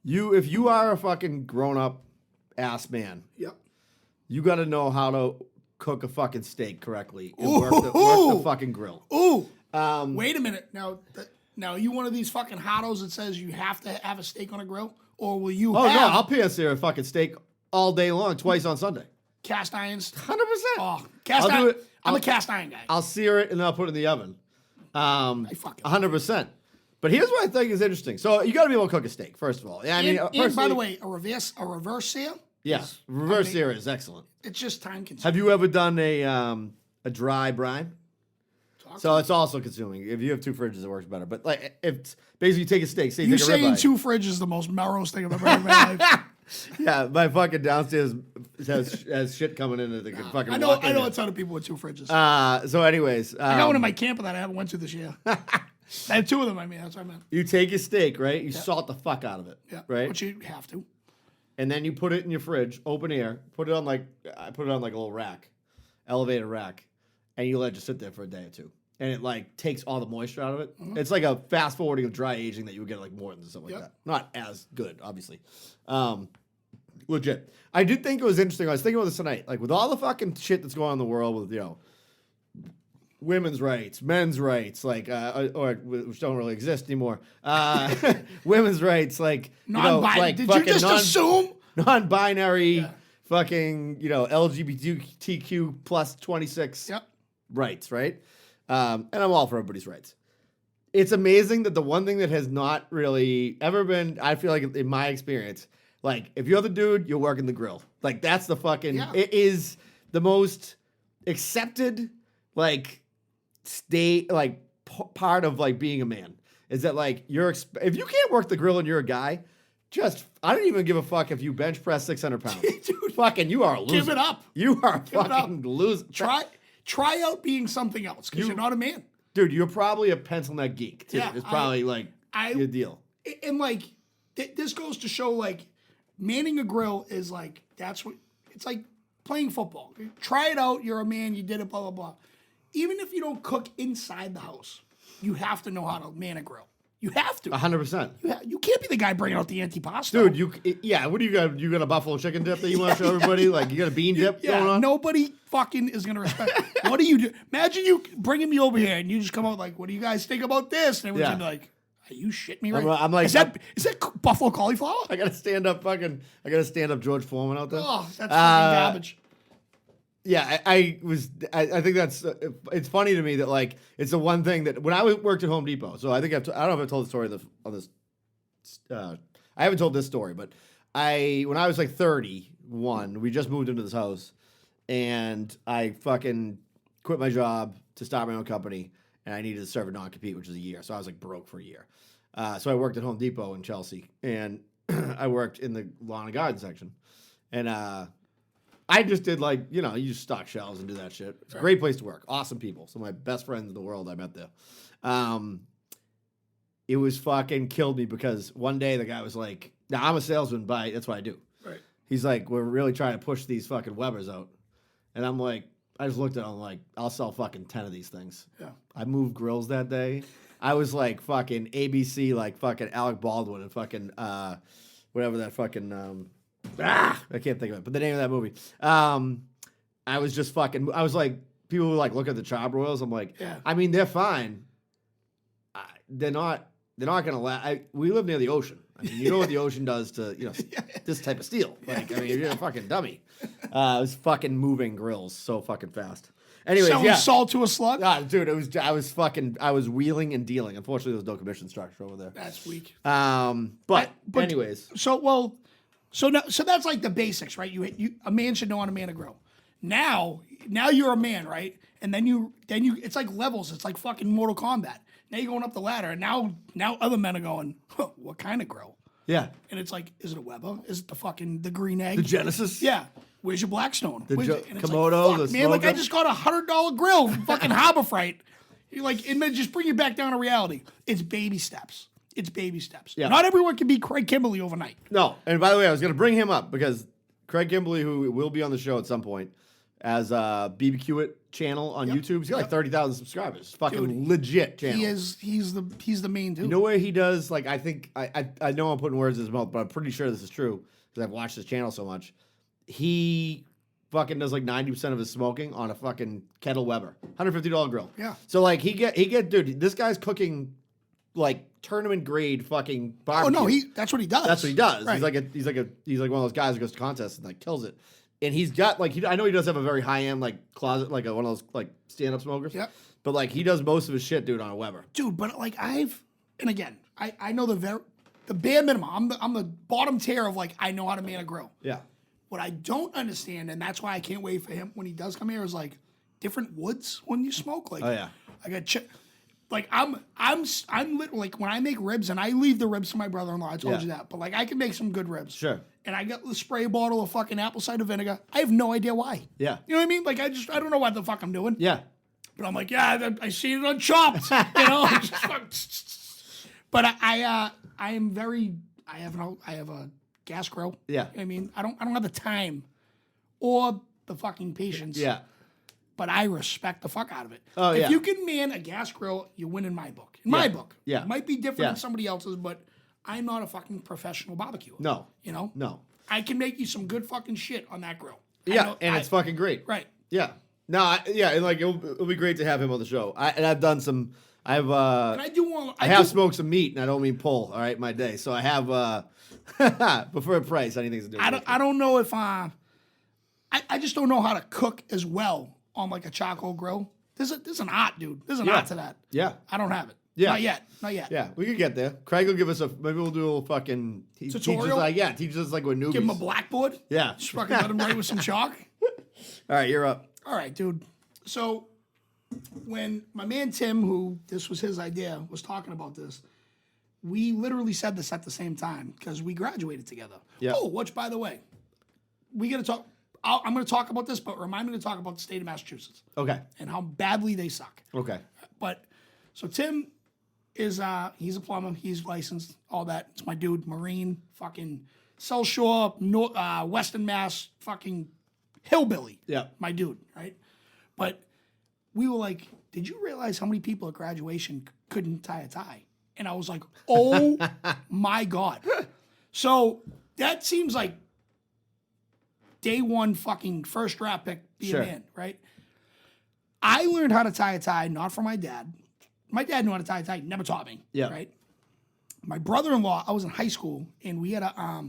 If you are a fucking grown up ass man, Yep. you got to know how to cook a fucking steak correctly and work the Ooh. fucking grill. Ooh. Wait a minute. Now, are you one of these fucking hottos that says you have to have a steak on a grill, or will you Oh no, have I'll pay us there a fucking steak all day long, twice on Sunday. cast irons? 100%. Oh, cast I'll do iron. it. I'm I'll- a cast iron guy. I'll sear it and then I'll put it in the oven. fucking 100%. But here's what I think is interesting. So you got to be able to cook a steak, first of all. Yeah, I mean, and by personally- the way, a reverse sear. yeah, reverse sear is excellent. It's just time consuming. Have you ever done a dry brine? So it's also consuming. If you have 2 fridges, it works better. But like, if basically you take a steak, say You take a saying ribeye. 2 fridges is the most Melrose thing I've ever heard in my life. Yeah, my fucking downstairs has shit coming in that they can fucking I know walk in a there. ton of people with 2 fridges. So anyways, I got one in my camper that I haven't went to this year. I have 2 of them. I mean, that's what I meant. you take your steak, right? You salt the fuck out of it, Yeah, right? But you have to. And then you put it in your fridge, open air, put it on like a little rack, elevated rack, and you let it just sit there for a day or 2. And it like takes all the moisture out of it. Mm-hmm. It's like a fast forwarding of dry aging that you would get at like Morton's or something like Yep. that. Not as good, obviously. Legit. I did think it was interesting. I was thinking about this tonight. Like with all the fucking shit that's going on in the world with, women's rights, men's rights, like, or which don't really exist anymore. Women's rights, like, Non-binary. like Did you fucking just assume? non-binary, fucking, LGBTQ plus 26 Yep. rights, right? And I'm all for everybody's rights. It's amazing that the one thing that has not really ever been, I feel like in my experience, like if you're the dude, you're working the grill. Like that's the fucking, Yeah. it is the most accepted, like, part of like being a man is that like if you can't work the grill and you're a guy, I don't even give a fuck if you bench press 600 pounds. Dude, fucking, you are a loser. give it up. You are a it up. fucking loser. Try. Try out being something else because you're not a man. Dude, you're probably a pencil neck geek too. Yeah, It's probably like your deal. And like, this goes to show like, manning a grill is like, it's like playing football. Try it out. You're a man. You did it, blah, blah, blah. Even if you don't cook inside the house, you have to know how to man a grill. You have to. 100%. You can't be the guy bringing out the antipasto. Dude, what do you got? You got a buffalo chicken dip that you want to show everybody? Like, you got a bean dip going on? Nobody fucking is going to respect it. What do you do? Imagine you bringing me over here and you just come out like, what do you guys think about this? And everyone's going to be like, are you shitting me right now? I'm like, is that buffalo cauliflower? I got to stand up George Foreman out there. Oh, that's fucking garbage. Yeah, I think that's it's funny to me that like it's the one thing that when I worked at Home Depot. So I think I don't know if I've told the story on this. I haven't told this story, but when I was like 31, we just moved into this house, and I fucking quit my job to start my own company, and I needed to serve a non-compete, which was a year. So I was like broke for a year. So I worked at Home Depot in Chelsea, and I worked in the lawn and garden section, and I just did like, you just stock shelves and do that shit. It's a great place to work. Awesome people. Some of my best friends in the world I met there. It was fucking killed me because one day the guy was like, now I'm a salesman, that's what I do. Right. He's like, we're really trying to push these fucking Webers out. And I'm like, I just looked at him like, I'll sell fucking 10 of these things. Yeah. I moved grills that day. I was like fucking ABC, like fucking Alec Baldwin and fucking, whatever that fucking, I can't think of it, but the name of that movie. I was just fucking. I was like, people would like look at the charbroils. I'm like, I mean, they're fine. They're not gonna last. We live near the ocean. I mean, you know what the ocean does to this type of steel. Like, I mean, you're a fucking dummy. I was fucking moving grills so fucking fast. Anyways, selling salt to a slug. Dude, I was wheeling and dealing. Unfortunately, there was no commission structure over there. That's weak. But anyways, So that's like the basics, right? You a man should know how to man a grill. Now you're a man, right? And then you it's like levels. It's like fucking Mortal Kombat. Now you're going up the ladder, and now other men are going, what kind of grill? Yeah. And it's like, is it a Weber? Is it the green egg? The Genesis? Yeah. Where's your Blackstone? Komodo, like, man, like I just got $100 grill from fucking Harbor Freight. You're like, and then just bring you back down to reality. It's baby steps. Yeah. Not everyone can be Craig Kimberly overnight. No. And by the way, I was going to bring him up because Craig Kimberly, who will be on the show at some point, as a BBQ It channel on YouTube. He's got like 30,000 subscribers. It's fucking legit channel. He's the main dude. You know where he does, like, I think, I know I'm putting words in his mouth, but I'm pretty sure this is true because I've watched his channel so much. He fucking does like 90% of his smoking on a fucking Kettle Weber. $150 grill. Yeah. So like he get dude, this guy's cooking like tournament grade fucking barbecue. Oh no, that's what he does. That's what he does. Right. He's like one of those guys who goes to contests and like kills it. And he's got like I know he does have a very high end like closet, like one of those like stand up smokers. Yep. But like he does most of his shit, dude, on a Weber. Dude, but like I know the bare minimum. I'm the bottom tier of like I know how to man a grill. Yeah. What I don't understand, and that's why I can't wait for him when he does come here, is like different woods when you smoke. Like, oh yeah. I got like I'm like when I make ribs, and I leave the ribs to my brother-in-law. I told you that, but like I can make some good ribs. Sure. And I got the spray bottle of fucking apple cider vinegar. I have no idea why. Yeah. You know what I mean? Like I don't know what the fuck I'm doing. Yeah. But I'm like, I see it on Chopped. You know. But I have a gas grill. Yeah. I mean, I don't have the time or the fucking patience. Yeah. But I respect the fuck out of it. Oh, if you can man a gas grill, you win in my book. In my book. Yeah. It might be different than somebody else's, but I'm not a fucking professional barbecuer. No. You know? No. I can make you some good fucking shit on that grill. Yeah, it's fucking great. Right. Yeah. No, and like it'll be great to have him on the show. I've done some. I have smoked some meat, and I don't mean pull. All right, my day. So I have but for a price, anything's to do. I don't know if I just don't know how to cook as well on like a charcoal grill. There's an art, dude. There's an art to that. Yeah. I don't have it. Yeah. Not yet. Yeah, we could get there. Craig will give us maybe we'll do a little fucking tutorial. Teach us like what newbies. Give him a blackboard. Yeah. Just fucking let him write with some chalk. All right, you're up. All right, dude. So when my man Tim, who this was his idea, was talking about this, we literally said this at the same time because we graduated together. Yeah. Oh, which by the way, we got to talk. I'm going to talk about this, but remind me to talk about the state of Massachusetts Okay. and how badly they suck. Okay. But so Tim is he's a plumber. He's licensed, all that. It's my dude, Marine, fucking South Shore, Western Mass, fucking hillbilly. Yeah. My dude, right? But we were like, did you realize how many people at graduation couldn't tie a tie? And I was like, oh my God. So that seems like day one fucking first draft pick be a man, right? I learned how to tie a tie, not from my dad. My dad knew how to tie a tie, never taught me. Yeah. Right. My brother-in-law, I was in high school, and we had a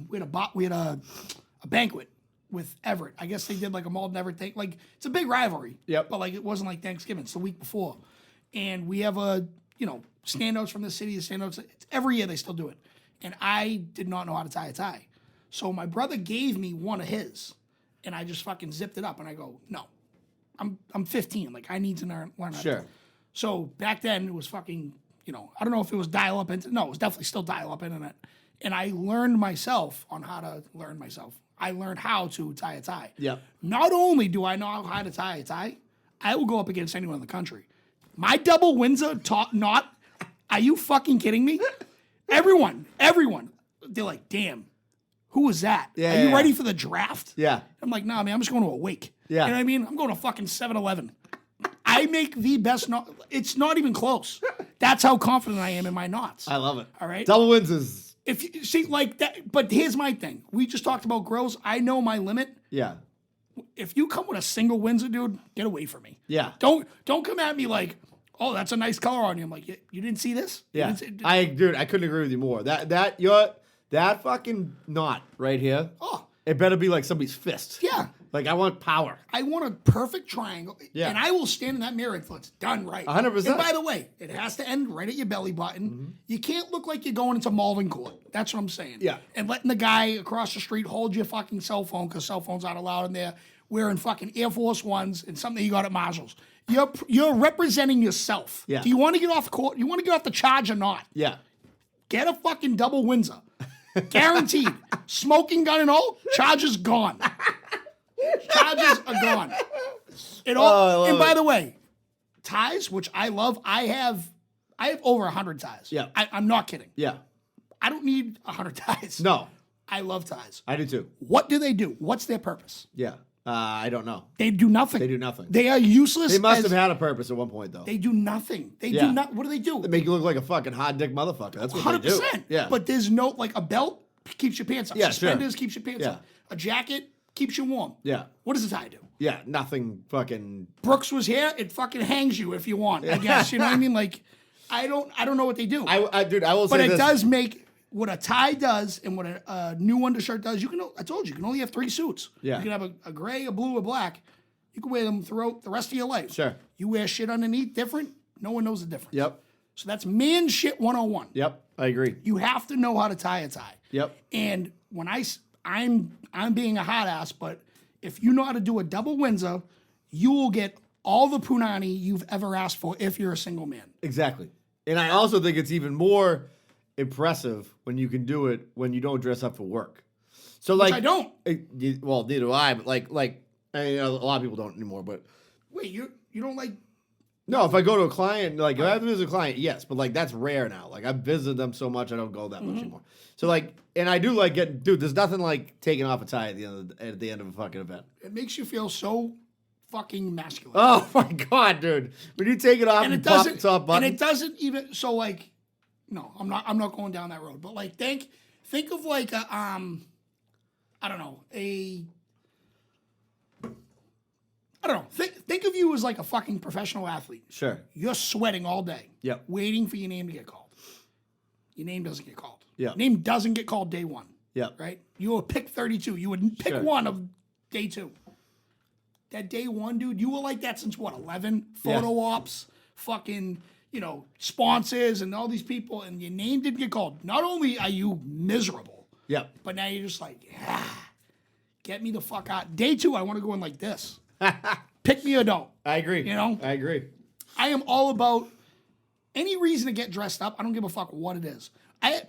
banquet with Everett. I guess they did like a Malden Everett thing. Like it's a big rivalry. Yep. But like it wasn't like Thanksgiving. It's the week before, and we have standouts from the city. The standouts every year they still do it, and I did not know how to tie a tie, so my brother gave me one of his, and I just fucking zipped it up, and I go, no, I'm 15, like I need to learn how to. Sure. So back then it was fucking, I don't know if it was dial-up internet. No, it was definitely still dial-up internet. And I learned myself on how to learn myself. I learned how to tie a tie. Yep. Not only do I know how to tie a tie, I will go up against anyone in the country. My double Windsor are you fucking kidding me? Everyone, they're like, damn, who was that? Yeah, Are you yeah. ready for the draft? Yeah. I'm like, nah, man, I'm just going to a wake. Yeah. You know what I mean? I'm going to fucking 7-Eleven. I make the best knot. It's not even close. That's how confident I am in my knots. I love it. All right. Double wins is. If you see like that, but here's my thing. We just talked about grills. I know my limit. Yeah. If you come with a single Windsor, dude, get away from me. Yeah. Don't come at me like, oh, that's a nice color on you. I'm like, you didn't see this? You Yeah. didn't see- I couldn't agree with you more. That fucking knot right here. Oh. It better be like somebody's fist. Yeah. Like I want power. I want a perfect triangle. Yeah. And I will stand in that mirror until it's done right. 100%. And by the way, it has to end right at your belly button. Mm-hmm. You can't look like you're going into Malden Court. That's what I'm saying. Yeah. And letting the guy across the street hold your fucking cell phone because cell phones aren't allowed in there. Wearing fucking Air Force Ones and something you got at Marshall's. You're representing yourself. Yeah. Do you want to get off the court? You want to get off the charge or not? Yeah. Get a fucking double Windsor. Guaranteed. Smoking gun and all, charges gone. Charges are gone. It all, Oh, I love and by it. the way, ties, which I love, I have over 100 ties. Yeah. I'm not kidding. Yeah. I don't need 100 ties. No. I love ties. I do too. What do they do? What's their purpose? Yeah. I don't know. They do nothing. They do nothing. They are useless. They must have had a purpose at one point though. They do nothing. They Yeah. do not. What do they do? They make you look like a fucking hot dick motherfucker. That's what 100%. they do. Yeah. But there's no, like a belt keeps your pants up. Yeah, sure. Suspenders keeps your pants Yeah. up. A jacket keeps you warm. Yeah. What does a tie do? Yeah. Nothing fucking. Brooks was here. It fucking hangs you if you want. I guess you know what I mean. Like, I don't know what they do. Dude, I will say but it this. does make what a tie does and what a new undershirt does. I told you can only have 3 suits. Yeah. You can have a gray, a blue, a black. You can wear them throughout the rest of your life. Sure. You wear shit underneath different. No one knows the difference. Yep. So that's man shit 101. Yep. I agree. You have to know how to tie a tie. Yep. And when I'm being a hot ass, but if you know how to do a double Windsor, you will get all the punani you've ever asked for if you're a single man. Exactly. And I also think it's even more impressive when you can do it when you don't dress up for work. So like I don't. Well, neither do I. But like a lot of people don't anymore. But Wait, you don't like? no, if I go to a client, like if I have to visit a client, yes. But like that's rare now. Like I've visited them so much, I don't go that much anymore. So like, and I do like getting, dude. There's nothing like taking off a tie at the end of a fucking event. It makes you feel so fucking masculine. Oh my god, dude! When you take it off and and, it pop the doesn't. top button, And it doesn't even. So like, no, I'm not going down that road. But like, think of like a I don't know, I don't know. Think of you as like a fucking professional athlete. sure. You're sweating all day. Yep. Waiting for your name to get called. Your name doesn't get called. Yep. Name doesn't get called day one. Yep. Right? You were pick 32. You would pick Sure. one of day 2. That day 1, dude, you were like that since what, 11? Photo ops, fucking, sponsors and all these people, and your name didn't get called. Not only are you miserable, Yep. but now you're just like, get me the fuck out. Day 2, I want to go in like this. Pick me or don't. I agree. I agree. I am all about any reason to get dressed up. I don't give a fuck what it is.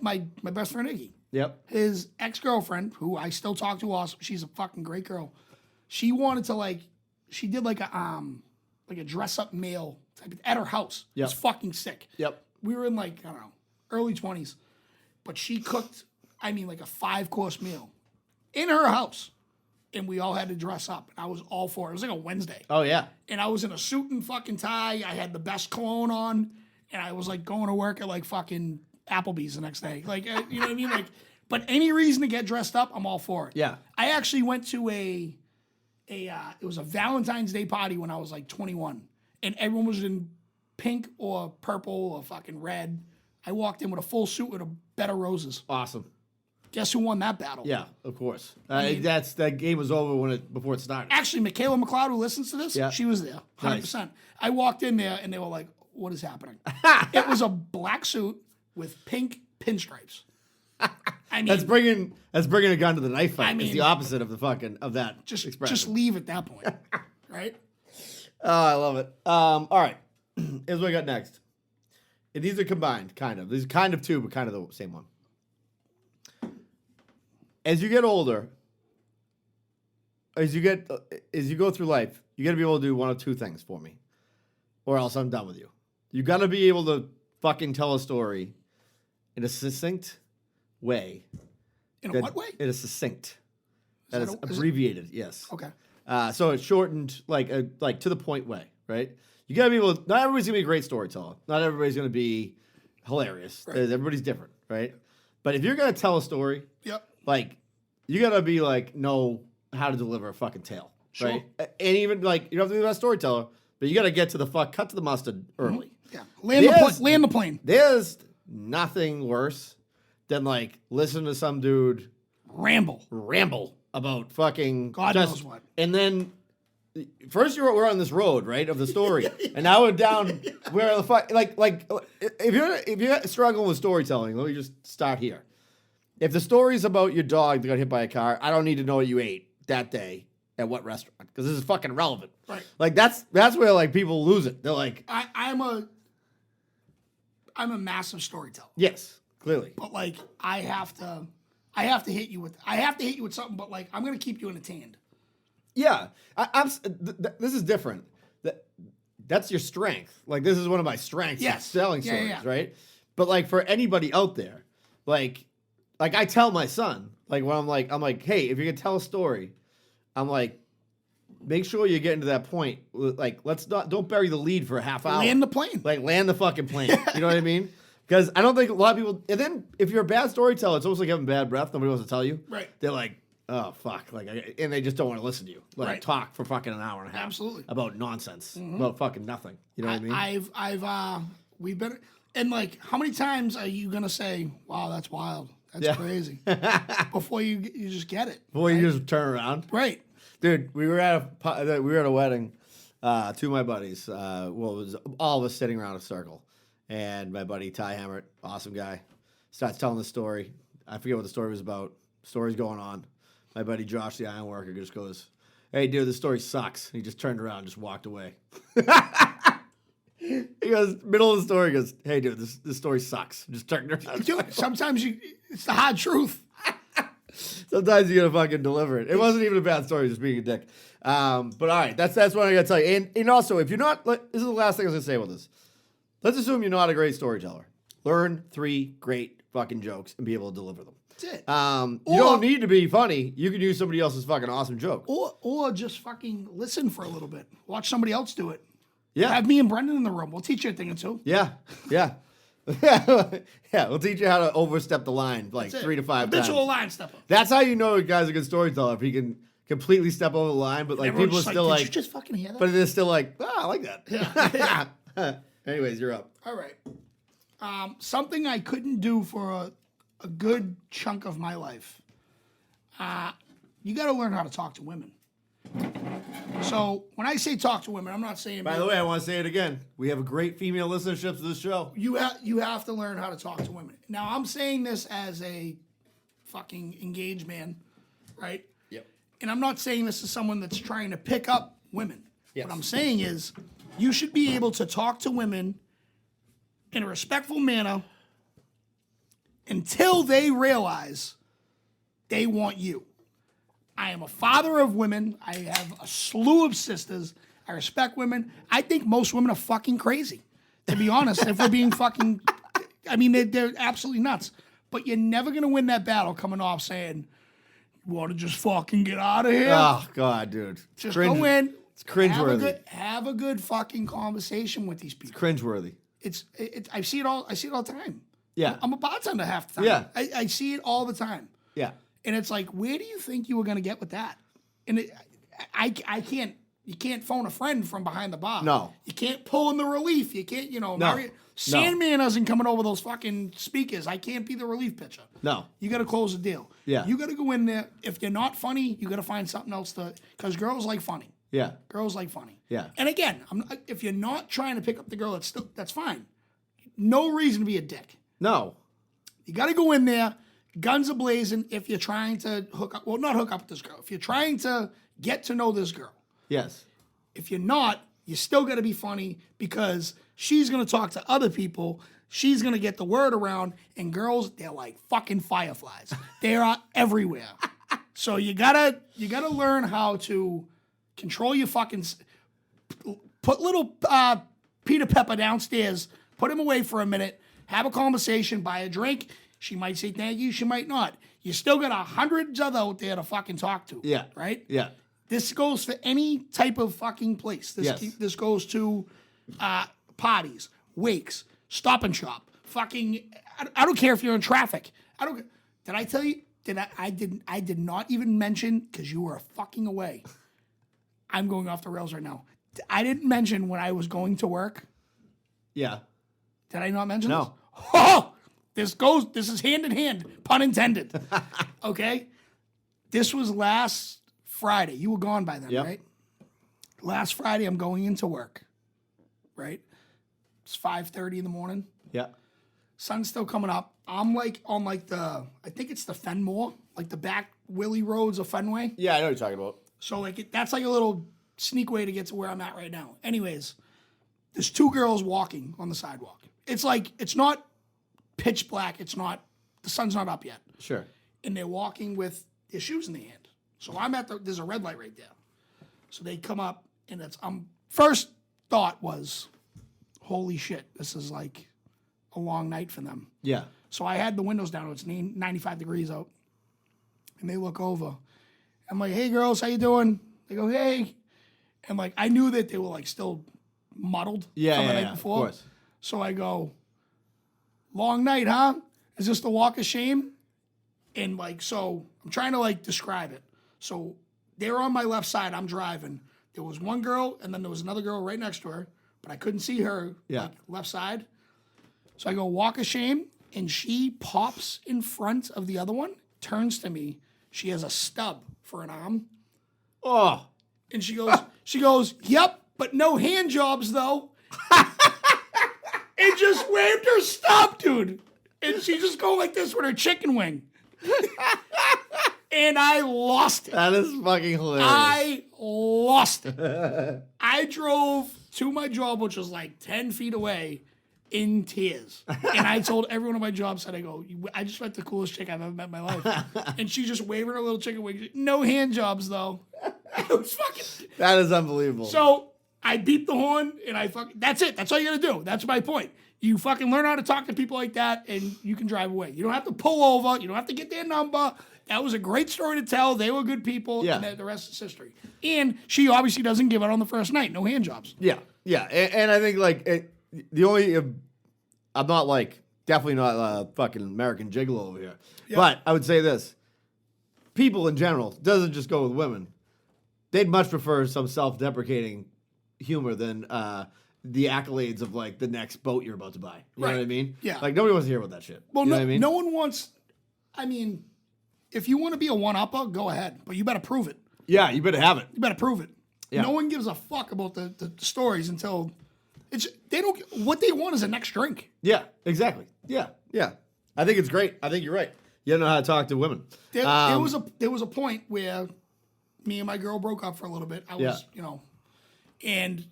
My best friend Iggy, Yep. his ex-girlfriend, who I still talk to, awesome. She's a fucking great girl. she wanted to like, she did like a dress up meal type of, at her house. It was fucking sick. Yep. We were in like, I don't know, early 20s. But she cooked, I mean, like a 5-course meal in her house. And we all had to dress up. And I was all for it. It was like a Wednesday. Oh, yeah. And I was in a suit and fucking tie. I had the best cologne on. And I was like going to work at like fucking Applebee's the next day. Like, you know what I mean? Like, but any reason to get dressed up, I'm all for it. Yeah. I actually went to it was a Valentine's Day party when I was like 21. And everyone was in pink or purple or fucking red. I walked in with a full suit with a bed of roses. Awesome. Guess who won that battle? Yeah, of course. mean- That game was over before it started. Actually, Michaela McLeod, who listens to this, Yeah. she was there, 100%. I walked in there and they were like, what is happening? It was a black suit with pink pinstripes. I mean, That's bringing a gun to the knife fight. I mean- it's the opposite of that just expression. leave at that point, right? Oh, I love it. All right. Here's what I got next. And these are combined, kind of. These are kind of two, but kind of the same one. As you get older, as you go through life, you got to be able to do one of two things for me, or else I'm done with you. You got to be able to fucking tell a story in a succinct way. In a what way? In a succinct. That is is it- abbreviated. Yes. Okay. So it's shortened, like to the point way, right? You gotta be able. Not everybody's gonna be a great storyteller. Not everybody's gonna be hilarious. Right. Everybody's different, right? But if you're gonna tell a story, Yep. like you gotta be like know how to deliver a fucking tale, Sure. right? And even like you don't have to be the best storyteller, but you gotta get to the cut to the mustard early. Yeah. Land the plane. There's nothing worse than like listening to some dude ramble about fucking God knows what. and then first we're on this road, right, of the story, and now we're down where the fuck like if you're struggling with storytelling, let me just start here. If the story's about your dog that got hit by a car, I don't need to know what you ate that day at what restaurant because this is fucking relevant. Right. Like that's where like people lose it. They're like, I'm a massive storyteller. yes, clearly. But like I have to hit you with something, but like I'm gonna keep you entertained. Yeah, this is different. That's your strength. Like this is one of my strengths. Yes. Selling Yeah, stories, yeah. right? But like for anybody out there, like I tell my son, like when I'm like, hey, if you can tell a story, I'm like, make sure you get into that point. Like don't bury the lead for a half hour. Land the plane. Like land the fucking plane. You know what I mean? Because I don't think a lot of people. And then if you're a bad storyteller, it's almost like having bad breath. Nobody wants to tell you. Right. They're like, oh fuck, and they just don't want to listen to you. Like Right. talk for fucking an hour and a half. Absolutely. About nonsense. About fucking nothing. You know what I mean? We've been, and like, how many times are you gonna say, "Wow, that's wild, that's Yeah. crazy," before you just get it? Before you just turn around. Right. Dude, we were at a wedding. Two of my buddies. It was all of us sitting around a circle, and my buddy Ty Hammert, awesome guy, starts telling the story. I forget what the story was about. Story's going on. My buddy Josh, the ironworker, just goes, "Hey, dude, this story sucks." And he just turned around and just walked away. He goes, middle of the story, he goes, "Hey, dude, this story sucks." Just turned around. Dude, sometimes it's the hard truth. Sometimes you gotta fucking deliver it. It wasn't even a bad story, just being a dick. But all right, that's what I gotta tell you. And also, if you're not, this is the last thing I was gonna say about this. Let's assume you're not a great storyteller. Learn 3 great fucking jokes and be able to deliver them. That's it. You don't need to be funny. You can use somebody else's fucking awesome joke. Or just fucking listen for a little bit. Watch somebody else do it. Yeah. Have me and Brendan in the room. We'll teach you a thing or two. Yeah. Yeah. Yeah. We'll teach you how to overstep the line like That's it. 3 to 5 times. Habitual line stepper. That's how you know a guy's a good storyteller if he can completely step over the line, but like Everyone's people are just still "Did like, you just fucking hear that?" but they're still like, I like that. Yeah. Anyways, you're up. All right. Something I couldn't do for a good chunk of my life. You got to learn how to talk to women. So when I say talk to women, I'm not saying. By the way, I want to say it again. We have a great female listenership to this show. You have to learn how to talk to women. Now I'm saying this as a fucking engaged man, right? Yep. And I'm not saying this as someone that's trying to pick up women. Yes. What I'm saying is you should be able to talk to women in a respectful manner until they realize they want you. I am a father of women. I have a slew of sisters. I respect women. I think most women are fucking crazy, to be honest. If we're being fucking, I mean, they're absolutely nuts. But you're never going to win that battle coming off saying, you want to just fucking get out of here? Oh, God, dude. Just go in. It's cringeworthy. Have a good fucking conversation with these people. Cringeworthy. I see it all the time. Yeah. I'm a bartender half the time. Yeah. I see it all the time. Yeah. And it's like, where do you think you were going to get with that? And I can't, you can't phone a friend from behind the bar. No. You can't pull in the relief. You can't, Sandman isn't coming over those fucking speakers. I can't be the relief pitcher. No. You got to close the deal. Yeah. You got to go in there. If you're not funny, you got to find something else because girls like funny. Yeah. Girls like funny. Yeah. And again, if you're not trying to pick up the girl, that's fine. No reason to be a dick. No. You got to go in there, guns a blazing. If you're trying to not hook up with this girl. If you're trying to get to know this girl. Yes. If you're not, you still got to be funny because she's going to talk to other people. She's going to get the word around. And girls, they're like fucking fireflies. They are everywhere. So you gotta learn how to control your fucking. Put little Peter Pepper downstairs. Put him away for a minute. Have a conversation. Buy a drink. She might say thank you. She might not. You still got hundreds other out there to fucking talk to. Yeah. Right? Yeah. This goes for any type of fucking place. This goes to parties, wakes, stop and shop. Fucking, I don't care if you're in traffic. Did I tell you? I did not even mention, because you were fucking away. I'm going off the rails right now. I didn't mention when I was going to work. Yeah. Did I not mention No. this? Oh! This is hand in hand, pun intended. Okay? This was last Friday. You were gone by then, Yep. right? Last Friday, I'm going into work, right? It's 5:30 in the morning. Yeah. Sun's still coming up. I'm like on I think it's the Fenmore, like the back Willie roads of Fenway. Yeah, I know what you're talking about. So that's like a little sneak way to get to where I'm at right now. Anyways, there's two girls walking on the sidewalk. It's not pitch black. The sun's not up yet. Sure. And they're walking with their shoes in their hand. So there's a red light right there. So they come up and first thought was, holy shit, this is like a long night for them. Yeah. So I had the windows down. It's 95 degrees out. And they look over. I'm like, hey, girls, how you doing? They go, hey. And I knew that they were still muddled from the night before. Of course. So I go, long night, huh? Is this the walk of shame? And so I'm trying to describe it. So they're on my left side. I'm driving. There was one girl, and then there was another girl right next to her, but I couldn't see her left side. So I go, walk of shame, and she pops in front of the other one, turns to me. She has a stub for an arm. Oh. And she goes, yep, but no hand jobs, though. And just waved her stub, dude. And she just go like this with her chicken wing. And I lost it. That is fucking hilarious. I lost it. I drove to my job, which was 10 feet away, in tears. And I told everyone on my job site, I just met the coolest chick I've ever met in my life. And she just waved her little chicken wing. No hand jobs, though. It was fucking... That is unbelievable. So I beat the horn, and that's it. That's all you got to do. That's my point. You fucking learn how to talk to people like that, and you can drive away. You don't have to pull over. You don't have to get their number. That was a great story to tell. They were good people, Yeah. and the rest is history. And she obviously doesn't give it on the first night. No hand jobs. Yeah. Yeah. And I think, I'm not definitely not a fucking American gigolo over here. Yeah. But I would say this. People in general, doesn't just go with women. They'd much prefer some self-deprecating humor than the accolades of the next boat you're about to buy. You know what I mean? Yeah. Nobody wants to hear about that shit. Well, you know no, what I mean? no one wants. I mean, if you want to be a one-upper, go ahead, but you better prove it. Yeah, you better have it. You better prove it. Yeah. No one gives a fuck about the stories until they don't. What they want is a next drink. Yeah, exactly. Yeah, yeah. I think it's great. I think you're right. You don't know how to talk to women. There was a point where me and my girl broke up for a little bit. I was, and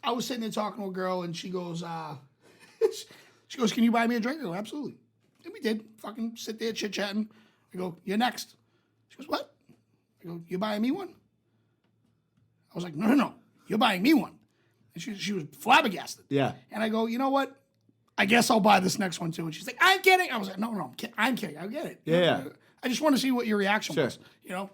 I was sitting there talking to a girl, and she goes, "Can you buy me a drink?" I go, "Absolutely." And we did. Fucking sit there chit chatting. I go, "You're next." She goes, "What?" I go, you buying me one? I was like, no, you're buying me one. And she was flabbergasted. Yeah. And I go, you know what? I guess I'll buy this next one too. And she's like, I'm kidding. I was like, no, I'm kidding. I get it. Yeah. I just want to see what your reaction Sure. was. You know,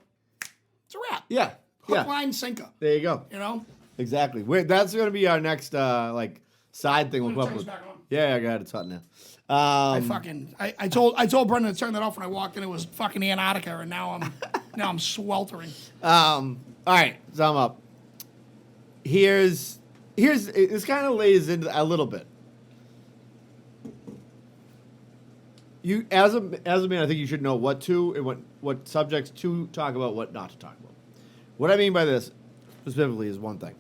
it's a wrap. Yeah. Hook, Yeah. line, sinker. There you go. You know? Exactly. That's going to be our next like side thing we'll come up Turn with. this back on. Yeah, I got it hot now. I told Brendan to turn that off when I walked in. It was fucking Antarctica, and now I'm sweltering. All right, sum up. Here's this kind of lays into a little bit. You as a man, I think you should know what to and what subjects to talk about, what not to talk about. What I mean by this specifically is one thing.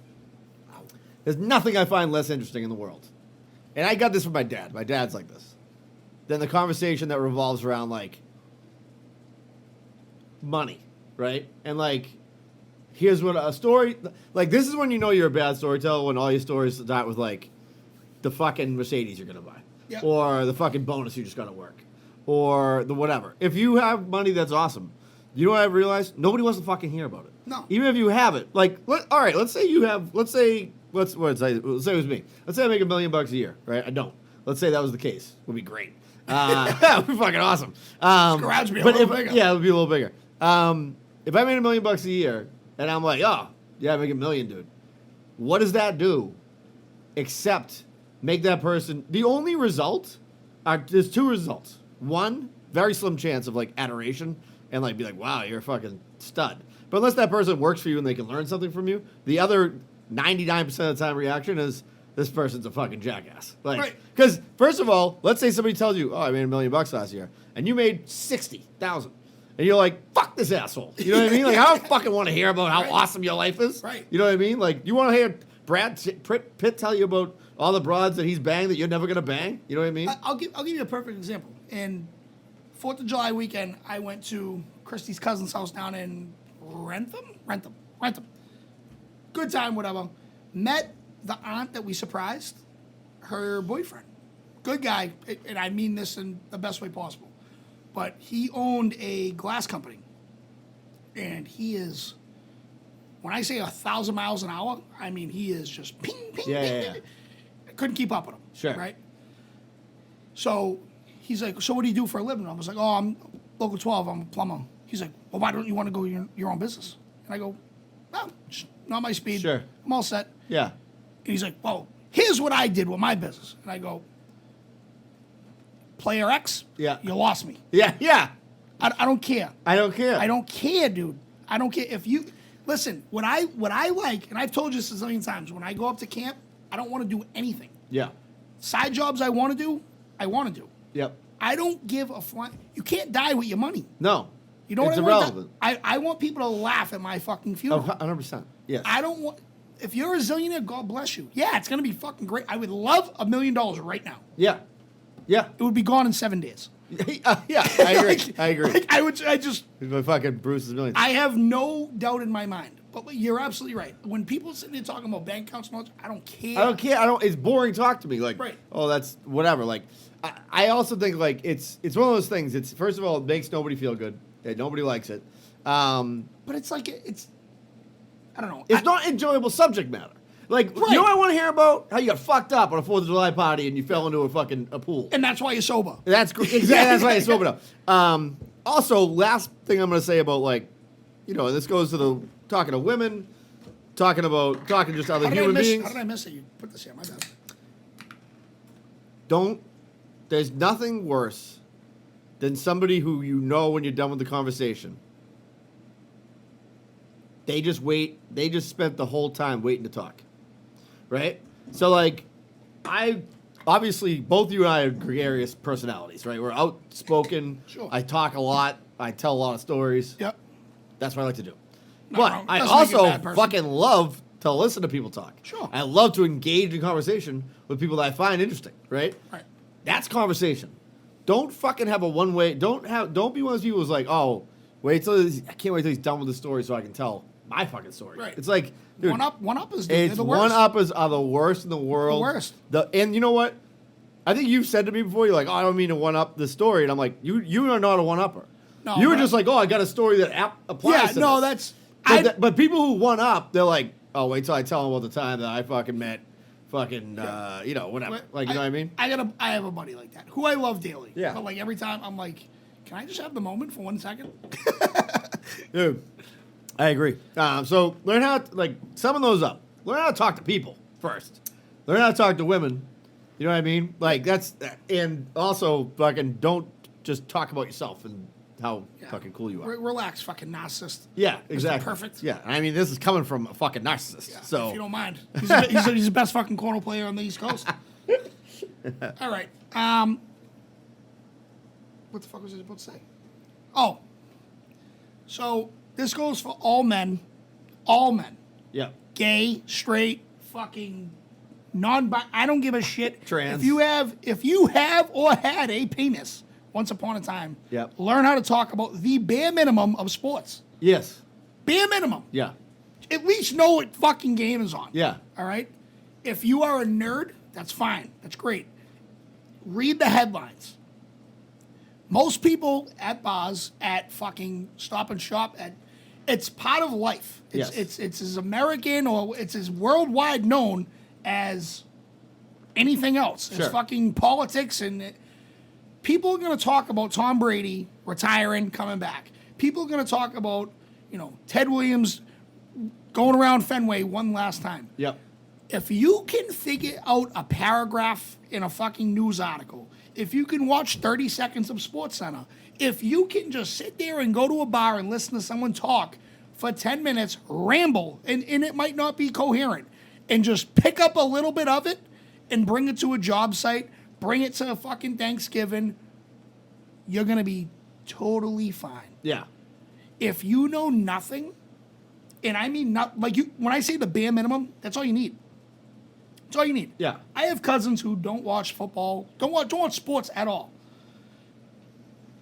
There's nothing I find less interesting in the world. And I got this from my dad. My dad's like this. Then the conversation that revolves around like money, right? And like, here's what a story like. This is when you know you're a bad storyteller, when all your stories start with like the fucking Mercedes you're gonna buy, Yep. or the fucking bonus you just gotta work, or the whatever. If you have money, that's awesome. You know what I've realized? Nobody wants to fucking hear about it. No. Even if you have it, like, all right, let's say you have, let's say it was me. Let's say I make $1 million a year, right? I don't. Let's say that was the case. Would be great. That would be fucking awesome. Garage would be a little bigger. Yeah, it would be a little bigger. If I made $1 million a year, and I'm like, oh, yeah, I make $1 million, dude. What does that do? Except make that person, the only result, there's two results. One, very slim chance of like adoration, and like be like, wow, you're a fucking stud. But unless that person works for you and they can learn something from you, the other 99% of the time reaction is, this person's a fucking jackass. Like, because first of all, let's say somebody tells you, oh, I made $1 million last year, and you made 60,000, and you're like, fuck this asshole. You know what I mean? Like, I don't fucking want to hear about how awesome your life is. Right. You know what I mean? Like, you want to hear Brad Pitt tell you about all the broads that he's banged that you're never gonna bang. You know what I mean? I'll give you a perfect example. In 4th of July weekend, I went to Christy's cousin's house down in Rentham. Good time, whatever. Met the aunt that we surprised, her boyfriend. Good guy, and I mean this in the best way possible. But he owned a glass company. And he is, when I say 1,000 miles an hour, I mean he is just ping, ping, Yeah, ping, yeah, ping. yeah. I couldn't keep up with him. Sure. Right? So he's like, so what do you do for a living? I was like, oh, I'm local 12. I'm a plumber. He's like, well, why don't you want to go your own business? And I go, well, just not my speed. Sure. I'm all set. Yeah. And he's like, well, here's what I did with my business. And I go, player X, Yeah. you lost me. Yeah. Yeah. I don't care. I don't care. I don't care, dude. I don't care. If you, listen, what I like, and I've told you this a zillion times, when I go up to camp, I don't want to do anything. Yeah. Side jobs I want to do, I want to do. Yep. I don't give a flying. You can't die with your money. No. You know It's what I want? irrelevant. I want people to laugh at my fucking Oh, funeral. 100%. Yes. I don't want. If you're a zillionaire, God bless you. Yeah, it's gonna be fucking great. I would love $1 million right now. Yeah. Yeah. It would be gone in 7 days. Yeah. I agree. I agree. Like, I just. My fucking Bruce's millions. I have no doubt in my mind. But you're absolutely right. When people sit there talking about bank accounts and all that, I don't care. I don't care. I don't. It's boring talk to me. Like, Right. oh, that's whatever. Like, I also think like it's one of those things. It's first of all, it makes nobody feel good. Yeah, nobody likes it. But it's like it's. I don't know. It's not enjoyable subject matter. Like, Right. you know what I want to hear about? How you got fucked up on a 4th of July party and you fell into a pool. And that's why you're sober. That's exactly that's why I sober up. Also, last thing I'm going to say about like, you know, this goes to the talking to women, talking just other human beings. How did I miss it? You put this here. My bad. There's nothing worse than somebody who you know when you're done with the conversation. They just spent the whole time waiting to talk. Right? So like, obviously both you and I are gregarious personalities, right? We're outspoken. Sure. I talk a lot. I tell a lot of stories. Yep. That's what I like to do. Not But wrong. I Doesn't make you a also bad person. fucking love to listen to people talk. Sure. I love to engage in conversation with people that I find interesting, right? Right. That's conversation. Don't fucking have a one-way. Don't be one of those people who's like, oh, I can't wait till he's done with the story so I can tell my fucking story. Right. It's like, dude, One-uppers, they're it's the worst. one-uppers are the worst in the world. The worst. And you know what? I think you've said to me before, you're like, oh, I don't mean to one-up the story. And I'm like, you are not a one-upper. No, You were but- just like, oh, I got a story that applies Yeah, to no, this. that's But people who one up, they're like, oh, wait till I tell them about the time that I fucking met fucking, whatever. Like, you know what I mean? I have a buddy like that who I love dearly. Yeah. But like every time I'm like, can I just have the moment for 1 second? Dude, I agree. So learn how to, like, summon those up. Learn how to talk to people first. Learn how to talk to women. You know what I mean? Like, that's, and also fucking don't just talk about yourself and how fucking cool you are. Relax, fucking narcissist. Yeah, exactly. perfect. Yeah, I mean, this is coming from a fucking narcissist. Yeah, so if you don't mind, he's the best fucking corner player on the East Coast. All right. What the fuck was I supposed to say? Oh, so this goes for all men, yeah, gay, straight, fucking non. I don't give a shit. Trans. If you have or had a penis once upon a time, Yep. learn how to talk about the bare minimum of sports. yes, Bare minimum. yeah, At least know what fucking game is on. yeah, All right? If you are a nerd, that's fine. That's great. Read the headlines. Most people at bars, at fucking Stop and Shop, it's part of life. Yes. It's as American or it's as worldwide known as anything else. Sure. It's fucking politics and people are going to talk about Tom Brady retiring, coming back. People are going to talk about, Ted Williams going around Fenway one last time. yep, If you can figure out a paragraph in a fucking news article, if you can watch 30 seconds of SportsCenter, if you can just sit there and go to a bar and listen to someone talk for 10 minutes, ramble, and it might not be coherent, and just pick up a little bit of it and bring it to a job site, bring it to a fucking Thanksgiving, you're going to be totally fine. yeah, If you know nothing, and I mean not like you when I say the bare minimum, that's all you need. That's all you need. Yeah. I have cousins who don't watch football, don't watch sports at all.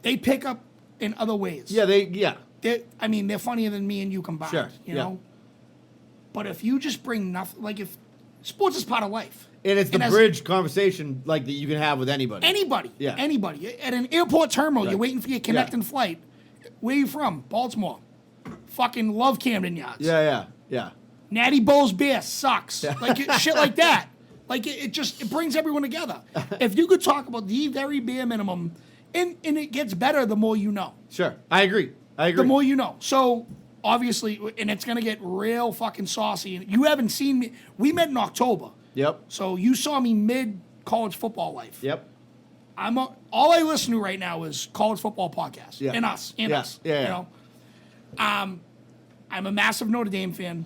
They pick up in other ways. yeah. They're funnier than me and you combined. Sure, You yeah. know? But if you just bring nothing, like if sports is part of life. And it's the as bridge conversation like that you can have with anybody. Anybody. Yeah. Anybody. At an airport terminal, Right. you're waiting for your connecting flight. Where you from? Baltimore. Fucking love Camden Yards. Yeah, yeah. Natty Bowl's beer sucks. Like shit like that. Like it brings everyone together. If you could talk about the very bare minimum, and it gets better the more you know. Sure. I agree. The more you know. So obviously, and it's gonna get real fucking saucy. You haven't seen me. We met in October. Yep. So you saw me mid college football life. Yep. All I listen to right now is college football podcasts. Yeah. And us. Yeah. Yeah. You know. I'm a massive Notre Dame fan.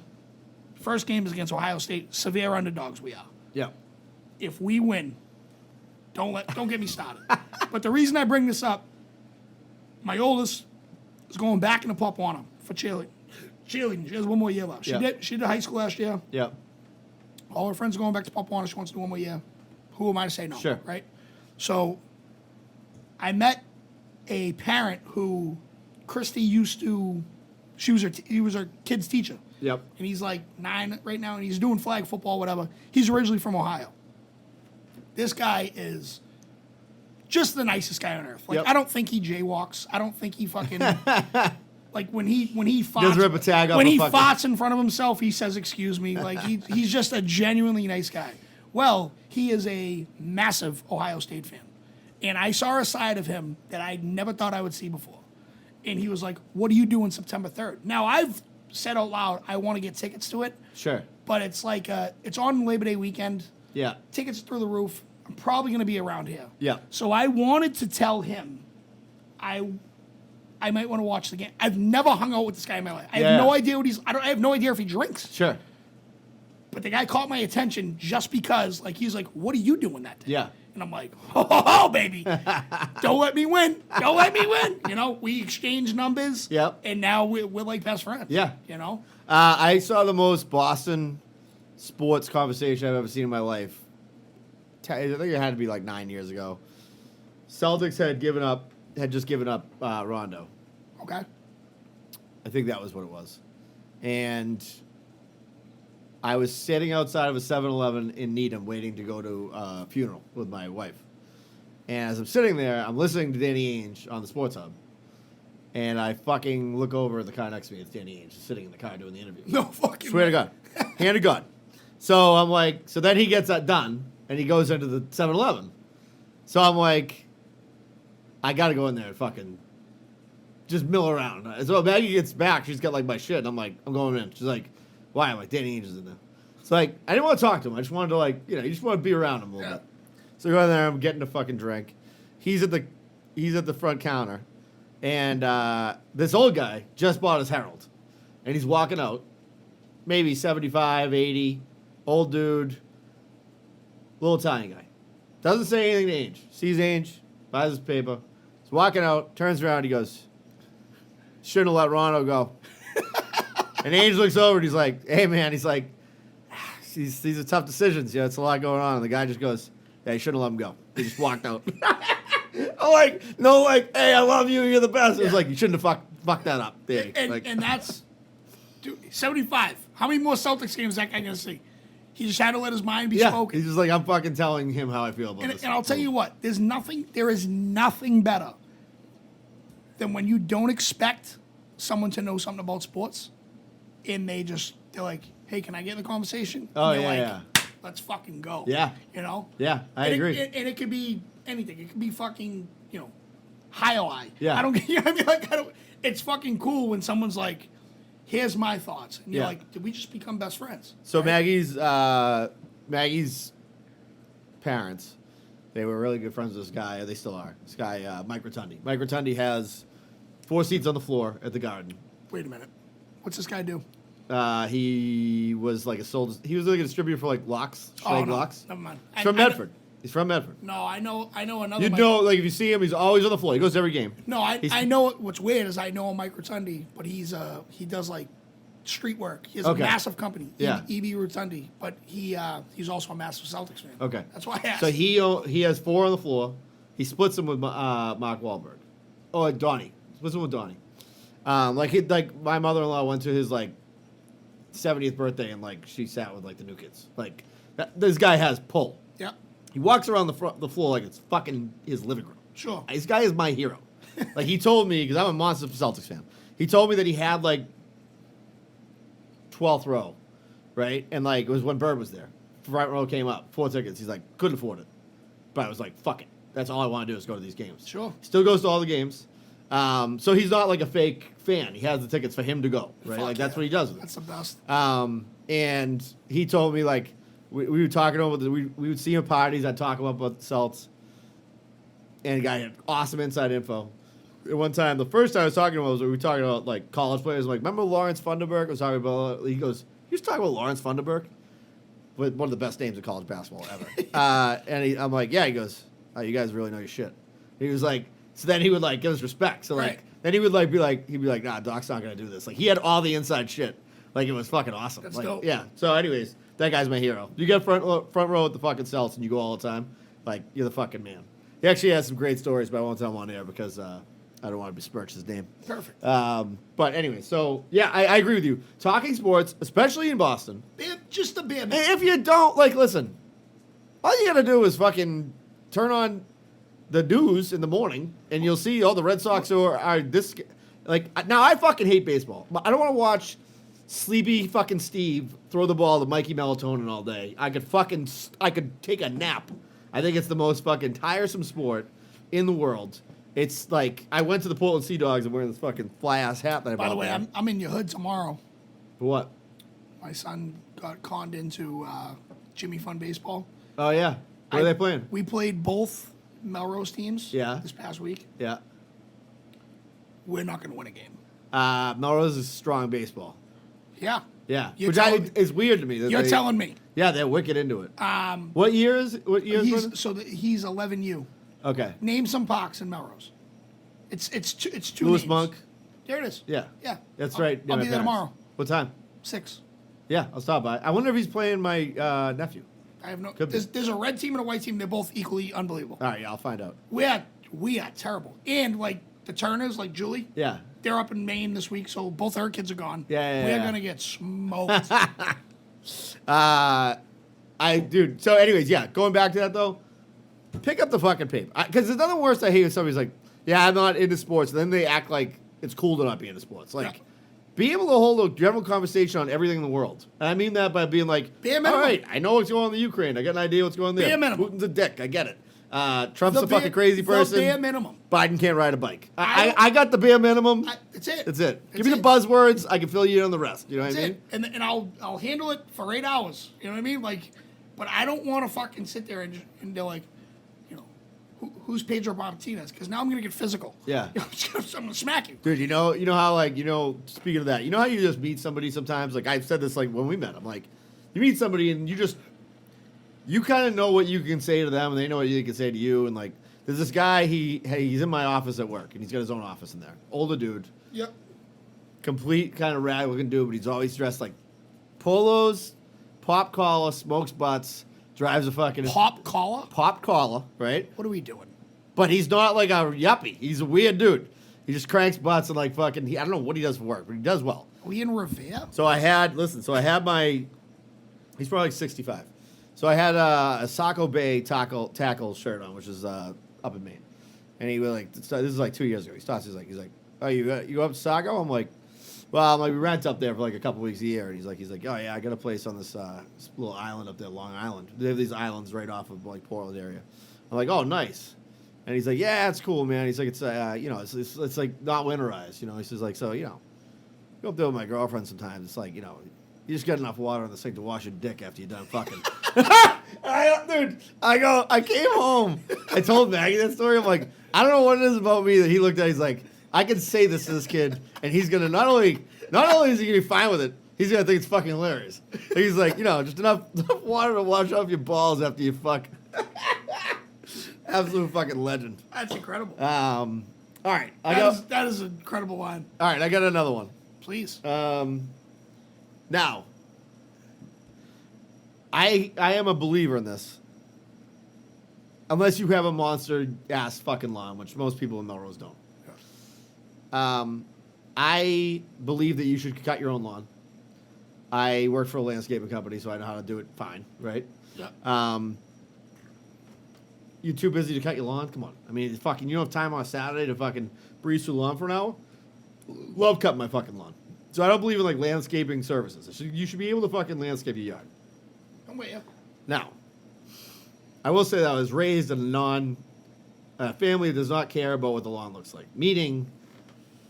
First game is against Ohio State. Severe underdogs we are. Yep. If we win, don't get me started. But the reason I bring this up, my oldest is going back into Pop Warner for cheerleading. She has one more year left. She Yeah. did high school last year. Yep. All her friends are going back to Pop Warner. She wants to do one more year. Who am I to say no? Sure. Right? So I met a parent who Christy used to, he was her kid's teacher. Yep. And he's like 9 right now, and he's doing flag football, whatever. He's originally from Ohio. This guy is just the nicest guy on earth. Like, Yep. I don't think he jaywalks. I don't think he fucking like when he farts. Doesn't rip a tag off when a he fucking- farts in front of himself, he says excuse me. Like he's just a genuinely nice guy. Well, he is a massive Ohio State fan, and I saw a side of him that I never thought I would see before. And he was like, "What are you doing September 3rd?" Now I've said out loud I want to get tickets to it, Sure. but it's like it's on Labor Day weekend. Yeah. Tickets through the roof. I'm probably going to be around here. Yeah. So I wanted to tell him I might want to watch the game. I've never hung out with this guy in my life. I Yeah. have no idea what I have no idea if he drinks. Sure. But the guy caught my attention just because he's like, "What are you doing that day?" Yeah. And I'm like, "Oh, baby. Don't let me win. Don't let me win." You know, we exchanged numbers. Yep. And now we're like best friends. Yeah. You know? I saw the most Boston sports conversation I've ever seen in my life. I think it had to be like 9 years ago. Celtics had just given up Rondo. Okay. I think that was what it was. And I was sitting outside of a 7-Eleven in Needham waiting to go to a funeral with my wife. And as I'm sitting there, I'm listening to Danny Ainge on the Sports Hub. And I fucking look over at the car next to me. It's Danny Ainge, just sitting in the car doing the interview. No fucking Swear to God. Hand to God. So I'm like, so then he gets that done, and he goes into the 7-Eleven. So I'm like, I got to go in there and fucking just mill around. So Maggie gets back. She's got, like, my shit. And I'm like, I'm going in. She's like, why? I'm like, Danny Ainge is in there. It's like, I didn't want to talk to him. I just wanted to, like, you just want to be around him a little bit. So I go in there. I'm getting a fucking drink. He's at the front counter. And this old guy just bought his Herald. And he's walking out. Maybe 75, 80. Old dude. Little Italian guy. Doesn't say anything to Ainge. Sees Ainge. Buys his paper. He's walking out. Turns around. He goes, shouldn't have let Rondo go. And Ainge looks over and he's like, hey, man. He's like, these are tough decisions. It's a lot going on. And the guy just goes, yeah, you shouldn't have let him go. He just walked out. I'm like, no, like, hey, I love you. You're the best. It was like, you shouldn't have fucked that up. Danny. And that's, dude, 75. How many more Celtics games is that guy going to see? He just had to let his mind be spoken. He's just like, I'm fucking telling him how I feel about this. And I'll tell you what, there is nothing better than when you don't expect someone to know something about sports, and they're like, hey, can I get in the conversation? Oh, and yeah. Let's fucking go. Yeah. Yeah, I agree. And it could be anything. It could be fucking, high. Yeah. I don't get, I mean, like, it's fucking cool when someone's like, here's my thoughts. And you're like, did we just become best friends? So Maggie's parents, they were really good friends with this guy. They still are. This guy, Mike Rotundi. Mike Rotundi has 4 seats on the floor at the Garden. Wait a minute. What's this guy do? He was like a distributor for like locks, locks. Never mind. He's from Medford. He's from Medford. No, I know another. You know, like if you see him, he's always on the floor. He goes to every game. No, I know what's weird is I know Mike Rotundi, but he does like street work. He has a massive company. Yeah. EB Rotundi, but he's also a massive Celtics fan. Okay. That's why I asked. So he has 4 on the floor. He splits them with Mark Wahlberg. Oh, Donnie. Splits them with Donnie. Like my mother-in-law went to his like 70th birthday and like she sat with like the new kids. Like this guy has pull. Yeah. He walks around the floor like it's fucking his living room. Sure. This guy is my hero. Like he told me, because I'm a monster Celtics fan. He told me that he had like 12th row, right? And like it was when Bird was there. Front row came up, 4 tickets. He's like, couldn't afford it. But I was like, fuck it. That's all I want to do is go to these games. Sure. Still goes to all the games. So he's not like a fake fan. He has the tickets for him to go, right? Like that's what he does with it. That's the best. And he told me like we were talking over we would see him at parties. I'd talk about the Celts. And the guy had awesome inside info. And one time, the first time I was talking to him was we were talking about like college players. I'm like, remember Lawrence Funderburk? I was talking about. He goes, you just talking about Lawrence Funderburk? With one of the best names in college basketball ever. I'm like, yeah. He goes, oh, you guys really know your shit. He was like, so then he would like give us respect. So like, then he would like he'd be like, nah, Doc's not gonna do this. Like he had all the inside shit. Like it was fucking awesome. That's like, dope. Yeah. So anyways, that guy's my hero. You get front row at the fucking Celts and you go all the time. Like you're the fucking man. He actually has some great stories, but I won't tell them on air because I don't want to besmirch his name. Perfect. But anyway, so yeah, I agree with you. Talking sports, especially in Boston. Just a bit. If you don't like, listen. All you gotta do is fucking turn on the news in the morning, and you'll see all the Red Sox are this. Like now, I fucking hate baseball. I don't want to watch sleepy fucking Steve throw the ball to Mikey Melatonin all day. I could take a nap. I think it's the most fucking tiresome sport in the world. It's like I went to the Portland Sea Dogs and wearing this fucking fly ass hat that I bought. By the way, I'm in your hood tomorrow. For what? My son got conned into Jimmy Fun Baseball. Oh yeah, where are they playing? We played both Melrose teams. Yeah. This past week. Yeah. We're not going to win a game. Melrose is strong baseball. Yeah. Yeah, You're which is weird to me. That You're telling me. Yeah, they're wicked into it. What year is? He's 11U. Okay. Name some parks in Melrose. It's two Lewis names. Monk. There it is. Yeah. Yeah. That's right. I'll my be there parents. tomorrow. What time? 6. Yeah, I'll stop by. I wonder if he's playing my nephew. I have no. Could be. There's a red team and a white team. They're both equally unbelievable. All right, yeah, I'll find out. We are terrible. And like the Turners, like Julie. Yeah. They're up in Maine this week, so both her kids are gone. Yeah. We're gonna get smoked. Dude. So, anyways, yeah. Going back to that though, pick up the fucking paper because there's nothing worse. I hate when somebody's like, "Yeah, I'm not into sports," and then they act like it's cool to not be into sports. Like, Yeah. be able to hold a general conversation on everything in the world. And I mean that by being like, Bare all minimum. right, I know what's going on in the Ukraine. I got an idea what's going on there. Bare minimum. Putin's a dick. I get it. Trump's The a fucking bare- crazy person. The bare minimum. Biden can't ride a bike. I- I got the bare minimum. That's it. That's it. Give That's me the buzzwords. I can fill you in on the rest. You know what That's I mean? it. And I'll handle it for 8 hours. You know what I mean? Like, but I don't want to fucking sit there and they're like, you know, who's Pedro Martinez? Because now I'm gonna get physical. Yeah. I'm gonna smack you. Dude, you know how, like, speaking of that, you know how you just meet somebody sometimes? Like, I've said this, like, when we met. I'm like, you meet somebody and you kind of know what you can say to them and they know what you can say to you. And, like, there's this guy, he's in my office at work and he's got his own office in there. Older dude. Yep. Complete kind of rag looking dude, but he's always dressed like polos, pop collar, smokes butts, drives a fucking Pop collar. pop collar, right? What are we doing? But he's not like a yuppie. He's a weird dude. He just cranks butts and like fucking. I don't know what he does for work, but he does well. Are we in Revere? So I had my. He's probably like 65. So I had a Saco Bay tackle shirt on, which is up in Maine, and he was like, this is like 2 years ago. He starts. He's like, oh, you go up to Saco? I'm like, well, I'm like, we rent up there for like a couple weeks a year. And he's like, oh yeah, I got a place on this little island up there, Long Island. They have these islands right off of like Portland area. I'm like, oh, nice. And he's like, yeah, it's cool, man. He's like, it's it's like not winterized, you know. He says like, so go up there with my girlfriend sometimes. It's like, you just got enough water in the sink to wash your dick after you're done fucking. I came home. I told Maggie that story. I'm like, I don't know what it is about me that he looked at. He's like, I can say this to this kid, and he's gonna not only is he gonna be fine with it, he's gonna think it's fucking hilarious. He's like, just enough water to wash off your balls after you fuck. Absolute fucking legend. That's incredible. All right, That is an incredible line. All right, I got another one. Please. Now, I am a believer in this. Unless you have a monster ass fucking lawn, which most people in Melrose don't. I believe that you should cut your own lawn. I work for a landscaping company, so I know how to do it fine, right? Yeah. You too busy to cut your lawn? Come on. I mean, fucking, you don't have time on a Saturday to fucking breeze through the lawn for an hour? Love cutting my fucking lawn. So I don't believe in, like, landscaping services. You should be able to fucking landscape your yard. I'm with you. Now, I will say that I was raised in a family that does not care about what the lawn looks like. Meaning,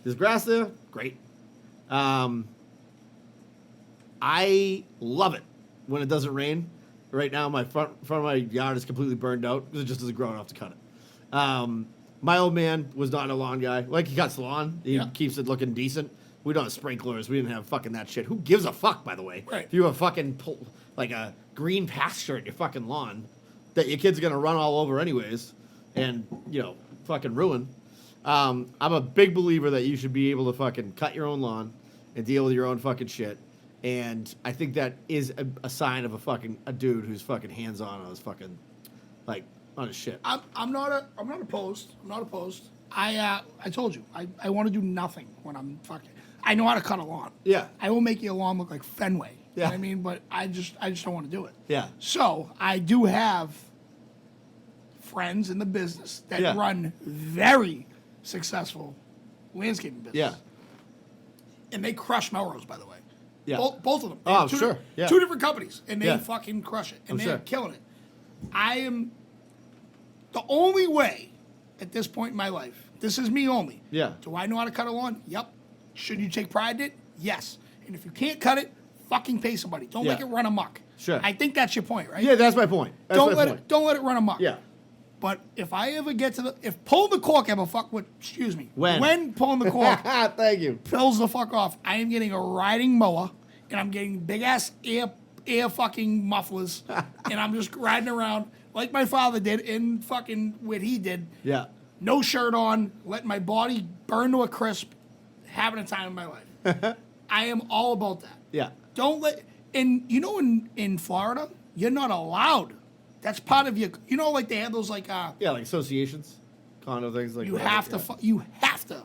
there's grass there? Great. I love it when it doesn't rain. Right now, my front of my yard is completely burned out because it just isn't growing enough to cut it. My old man was not a lawn guy. Like, he cuts the lawn. He keeps it looking decent. We don't have sprinklers. We didn't have fucking that shit. Who gives a fuck, by the way? Right. If you have fucking, like, a green pasture at your fucking lawn that your kid's going to run all over anyways and, fucking ruin. I'm a big believer that you should be able to fucking cut your own lawn and deal with your own fucking shit. And I think that is a sign of a dude who's fucking hands-on on his fucking, like, on his shit. I'm not opposed. I'm not opposed. I told you I want to do nothing when I'm fucking. I know how to cut a lawn. Yeah. I will make your lawn look like Fenway. You know Yeah. what I mean? But I just don't want to do it. Yeah. So I do have friends in the business that Yeah. run very successful landscaping business. Yeah. And they crush Melrose, by the way. Yeah. Both of them. Oh, Two sure. Yeah. Two different companies, and they Yeah. fucking crush it, and I'm they're sure. killing it. I am the only way at this point in my life. This is me only. Yeah. Do I know how to cut a lawn? Yep. Should you take pride in it? Yes. And if you can't cut it, fucking pay somebody. Don't Yeah. make it run amok. Sure. I think that's your point, right? Yeah, that's my point. Don't let it run amok. Yeah. But if I ever get to if pulling the cork ever fuck with, excuse me, When pulling the cork Thank you. pills the fuck off, I am getting a riding mower and I'm getting big ass air fucking mufflers and I'm just riding around like my father did in fucking what he did. Yeah. No shirt on, letting my body burn to a crisp, having a time in my life. I am all about that. Yeah. Don't let in Florida, you're not allowed. That's part of your like they have those like Yeah, like associations, condo things like you whatever, have to yeah. you have to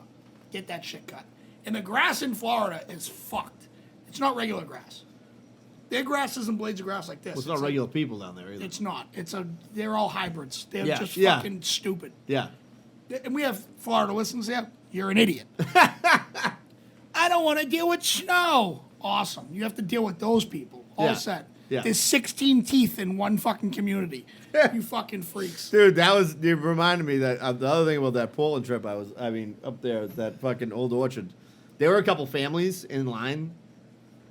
get that shit cut. And the grass in Florida is fucked. It's not regular grass. Their grass isn't blades of grass like this. Well, it's not regular people down there either. It's not. They're all hybrids. They're just yeah. fucking stupid. Yeah. And we have Florida listeners here. You're an idiot. don't want to deal with snow. Awesome. You have to deal with those people. All Yeah. set. Yeah. There's 16 teeth in one fucking community. You fucking freaks. Dude, you reminded me that the other thing about that Portland trip, up there, that fucking Old Orchard, there were a couple families in line.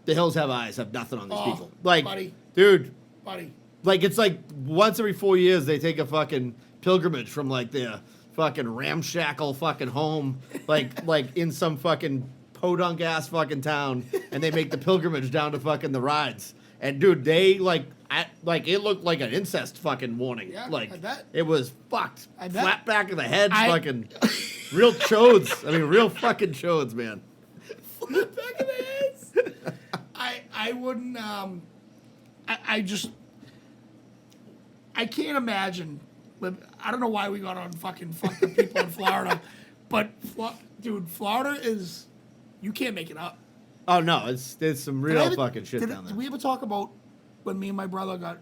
The Hills Have Eyes have nothing on these Oh, people. Like, buddy. dude, Buddy. like it's like once every 4 years they take a fucking pilgrimage from like their fucking ramshackle fucking home, like in some fucking podunk ass fucking town, and they make the pilgrimage down to fucking the rides. And dude, they it looked like an incest fucking warning. Yeah, like I bet. it was fucked. I bet. Flat back of the head, I- fucking real chodes. I mean, real fucking chodes, man. Back of the heads. I wouldn't. I just. I can't imagine. I don't know why we got on fucking fuck the people in Florida, but dude, Florida is. You can't make it up. Oh no, there's some Did I real ever- fucking shit did down there. Did we ever talk about when me and my brother got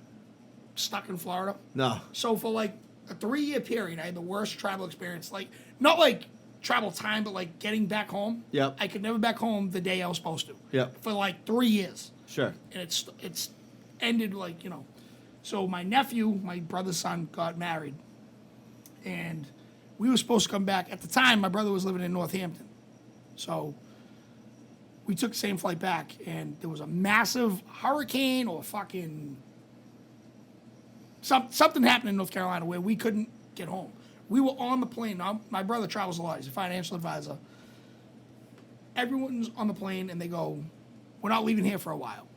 stuck in Florida? No. So for like a 3-year period, I had the worst travel experience. Like not like travel time, but like getting back home. Yep. I could never back home the day I was supposed to. Yep. For like 3 years, Sure. and it's ended like So my nephew, my brother's son, got married, and we were supposed to come back. At the time, my brother was living in Northampton, so we took the same flight back, and there was a massive hurricane or fucking something happened in North Carolina where we couldn't get home. We were on the plane. Now, my brother travels a lot. He's a financial advisor. Everyone's on the plane, and they go, "We're not leaving here for a while."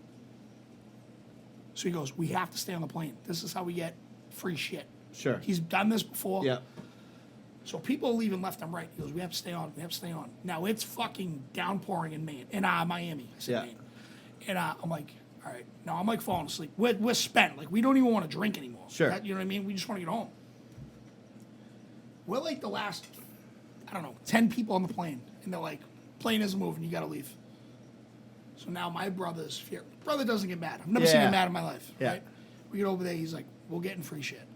So he goes, "We have to stay on the plane. This is how we get free shit." Sure. He's done this before. Yeah. So people are leaving left and right. He goes, "We have to stay on. We have to stay on." Now it's fucking downpouring in Miami. I said Yeah. Maine. And I'm like, all right. Now I'm like falling asleep. We're spent. Like we don't even want to drink anymore. Sure. You know what I mean? We just want to get home. We're like the last, 10 people on the plane, and they're like, "Plane isn't moving. You got to leave." So now my brother's fear. Brother doesn't get mad. I've never seen Yeah. him mad in my life. Yeah. Right? We get over there. He's like, "We're getting free shit."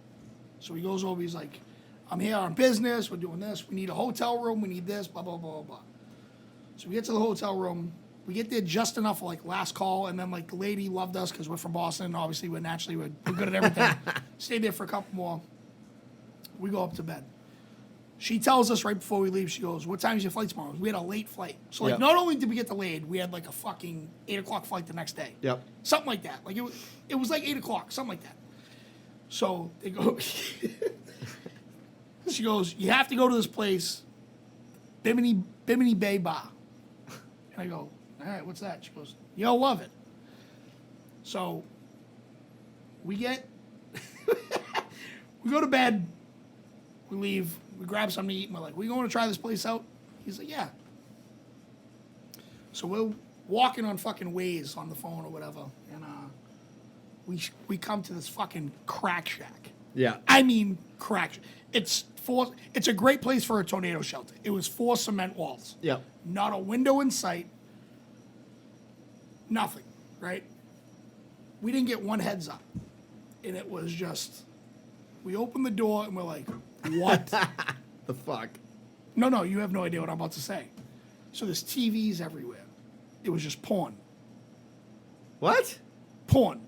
So he goes over. He's like, "I'm here on business. We're doing this. We need a hotel room. We need this. Blah blah blah blah blah." So we get to the hotel room. We get there just enough for like last call, and then like the lady loved us because we're from Boston. And obviously, we're good at everything. Stayed there for a couple more. We go up to bed. She tells us right before we leave. She goes, "What time is your flight tomorrow?" We had a late flight, so like Yep. not only did we get delayed, we had like a fucking 8 o'clock flight the next day. Yep. Something like that. Like it was like 8 o'clock, something like that. So they go. She goes, "You have to go to this place, Bimini Bay Bar." And I go, "All right, what's that?" She goes, "You'll love it." So we we go to bed, we leave, we grab something to eat, and we're like, "We going to try this place out?" He's like, "Yeah." So we're walking on fucking Waze on the phone or whatever, and we come to this fucking crack shack. Yeah. I mean, crack. It's a great place for a tornado shelter. It was 4 cement walls. Yeah. Not a window in sight. Nothing, right? We didn't get one heads up. And it was just, we opened the door and we're like, what? The fuck. No, you have no idea what I'm about to say. So there's TVs everywhere. It was just porn. What? Porn.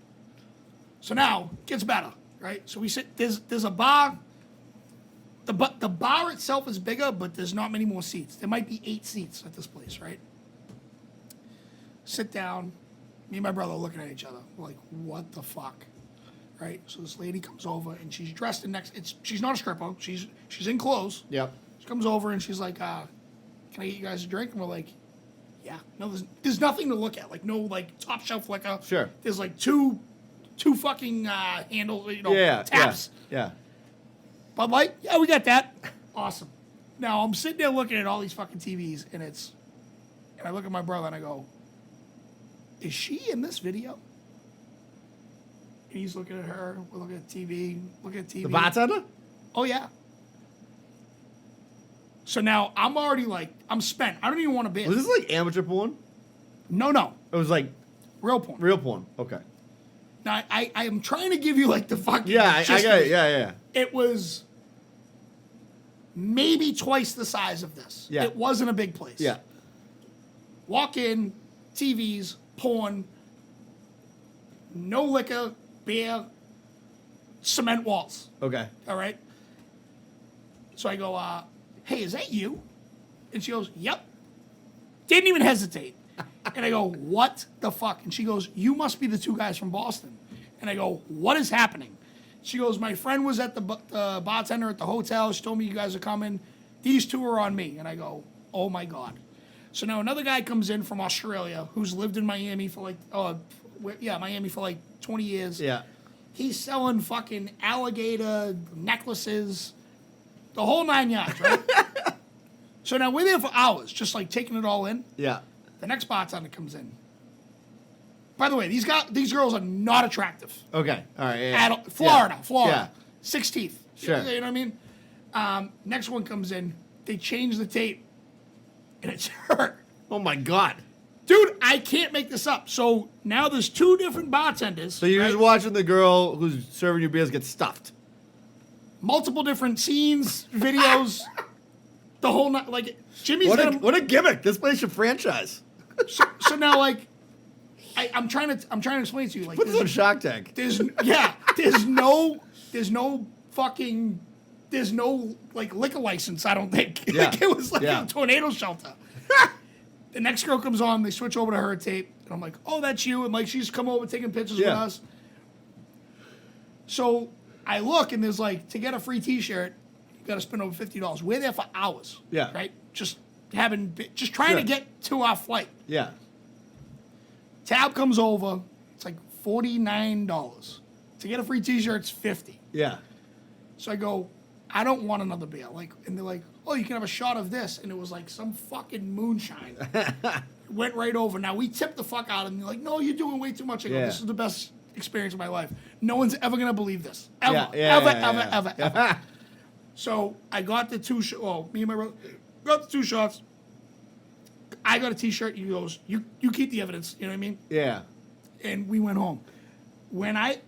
So now, it gets better, right? So we sit, there's a bar. The bar itself is bigger, but there's not many more seats. There might be 8 seats at this place, right? Sit down. Me and my brother are looking at each other. We're like, what the fuck? Right? So this lady comes over, and she's dressed in she's not a stripper. She's in clothes. Yep. She comes over, and she's like, "Can I get you guys a drink?" And we're like, "Yeah." No, there's nothing to look at. Like, no, like, top shelf liquor. Sure. There's, like, two fucking handles, taps. Yeah. Bud Light? Yeah, we got that. Awesome. Now, I'm sitting there looking at all these fucking TVs, and I look at my brother, and I go, "Is she in this video?" And he's looking at her. We're looking at TV. Looking at TV. The bartender? Oh, yeah. So now, I'm already like, I'm spent. I don't even want to be. Was this like amateur porn? No. It was like Real porn. real porn. Okay. Now, I am trying to give you, like, the fucking Yeah, I gist got of it. Yeah. It was maybe twice the size of this. Yeah. It wasn't a big place. Yeah. Walk in, TVs, porn, no liquor, beer, cement walls. Okay. All right. So I go, hey, is that you? And she goes, yep. Didn't even hesitate. And I go, what the fuck? And she goes, you must be the two guys from Boston. And I go, what is happening? She goes, my friend was at the bartender at the hotel. She told me you guys are coming. These two are on me. And I go, oh my God. So now another guy comes in from Australia who's lived in Miami for Miami for like 20 years. Yeah. He's selling fucking alligator necklaces, the whole 9 yards, right? So now we're there for hours, just like taking it all in. Yeah. The next bartender comes in. By the way, these girls are not attractive. Okay. All right. Yeah. Florida. Yeah. 6 teeth. Sure. You know what I mean? Next one comes in. They change the tape, and it's her. Oh my God. Dude, I can't make this up. So now there's two different bartenders. So you're just watching the girl who's serving you beers get stuffed. Multiple different scenes, videos, the whole night. Like Jimmy's What a gimmick! This place should franchise. So now, like, I'm trying to explain to you, like, Put this on Shark Tank. there's no like liquor license. I don't think. Yeah. Like, it was like Yeah. a tornado shelter. The next girl comes on. They switch over to her tape, and I'm like, oh, that's you. And like, she's come over taking pictures with Yeah. us. So I look, and there's like, to get a free T-shirt, you got to spend over $50. We're there for hours. Yeah. Right. Just trying Sure. to get to our flight. Yeah. Tab comes over. It's like $49. To get a free T-shirt, it's $50. Yeah. So I go, I don't want another beer. Like, and they're like, oh, you can have a shot of this, and it was like some fucking moonshine. Went right over. Now we tipped the fuck out, and they're like, no, you're doing way too much. I go, Yeah. this is the best experience of my life. No one's ever gonna believe this, ever, Yeah, ever. So I got the two. Me and my brother got the two shots. I got a T-shirt. He goes, you keep the evidence. You know what I mean? Yeah. And we went home. When I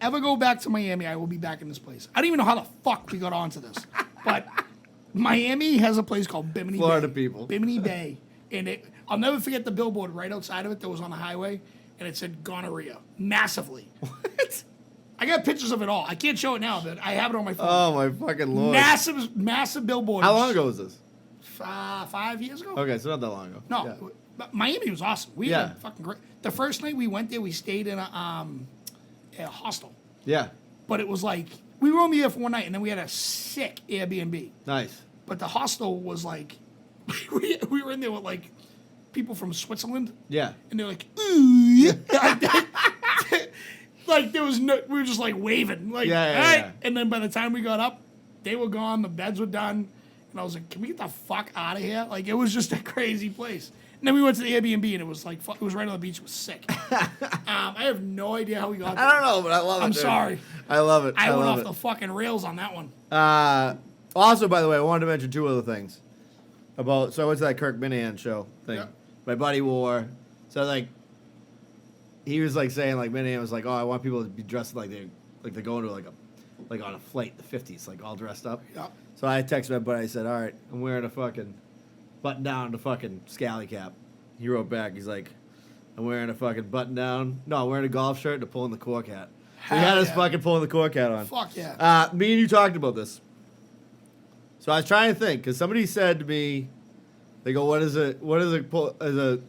ever go back to Miami, I will be back in this place. I don't even know how the fuck we got onto this, but Miami has a place called Bimini Florida Bay. people. Bimini Bay, and I'll never forget the billboard right outside of it that was on the highway, and it said gonorrhea massively. What? I got pictures of it all. I can't show it now, but I have it on my phone. Oh my fucking Lord. Massive billboard. How long ago was this? 5 years ago. Okay, so not that long ago. No, Yeah. but Miami was awesome. We Yeah. had fucking great. The first night we went there, we stayed in a hostel. Yeah. But it was like, we were only there for one night, and then we had a sick Airbnb. Nice. But the hostel was like, we were in there with like people from Switzerland, Yeah. and they're like, ooh. Like there was no, we were just like waving, like, Yeah, yeah, all right. yeah. And then by the time we got up, they were gone, the beds were done, and I was like, can we get the fuck out of here? Like it was just a crazy place. And then we went to the Airbnb, and it was like, it was right on the beach. It was sick. I have no idea how we got there. I don't know, but I love it. I'm dude. sorry. I love it. I went love off it. the fucking rails on that one. Also, by the way, I wanted to mention two other things about. So I went to that Kirk Minahan show thing. Yeah. My buddy wore. So like, he was like saying like Minahan was like, oh, I want people to be dressed like they're going to like on a flight in the 50s, like all dressed up. Yeah. So I texted my buddy. I said, all right, I'm wearing a fucking button down and a fucking scally cap. He wrote back. He's like, I'm wearing a fucking button down. No, I'm wearing a golf shirt and pulling the cork hat. So he had Hell us yeah. fucking pulling the cork hat on. Fuck yeah. Me and you talked about this. So I was trying to think because somebody said to me, they go, "What is it? What is a?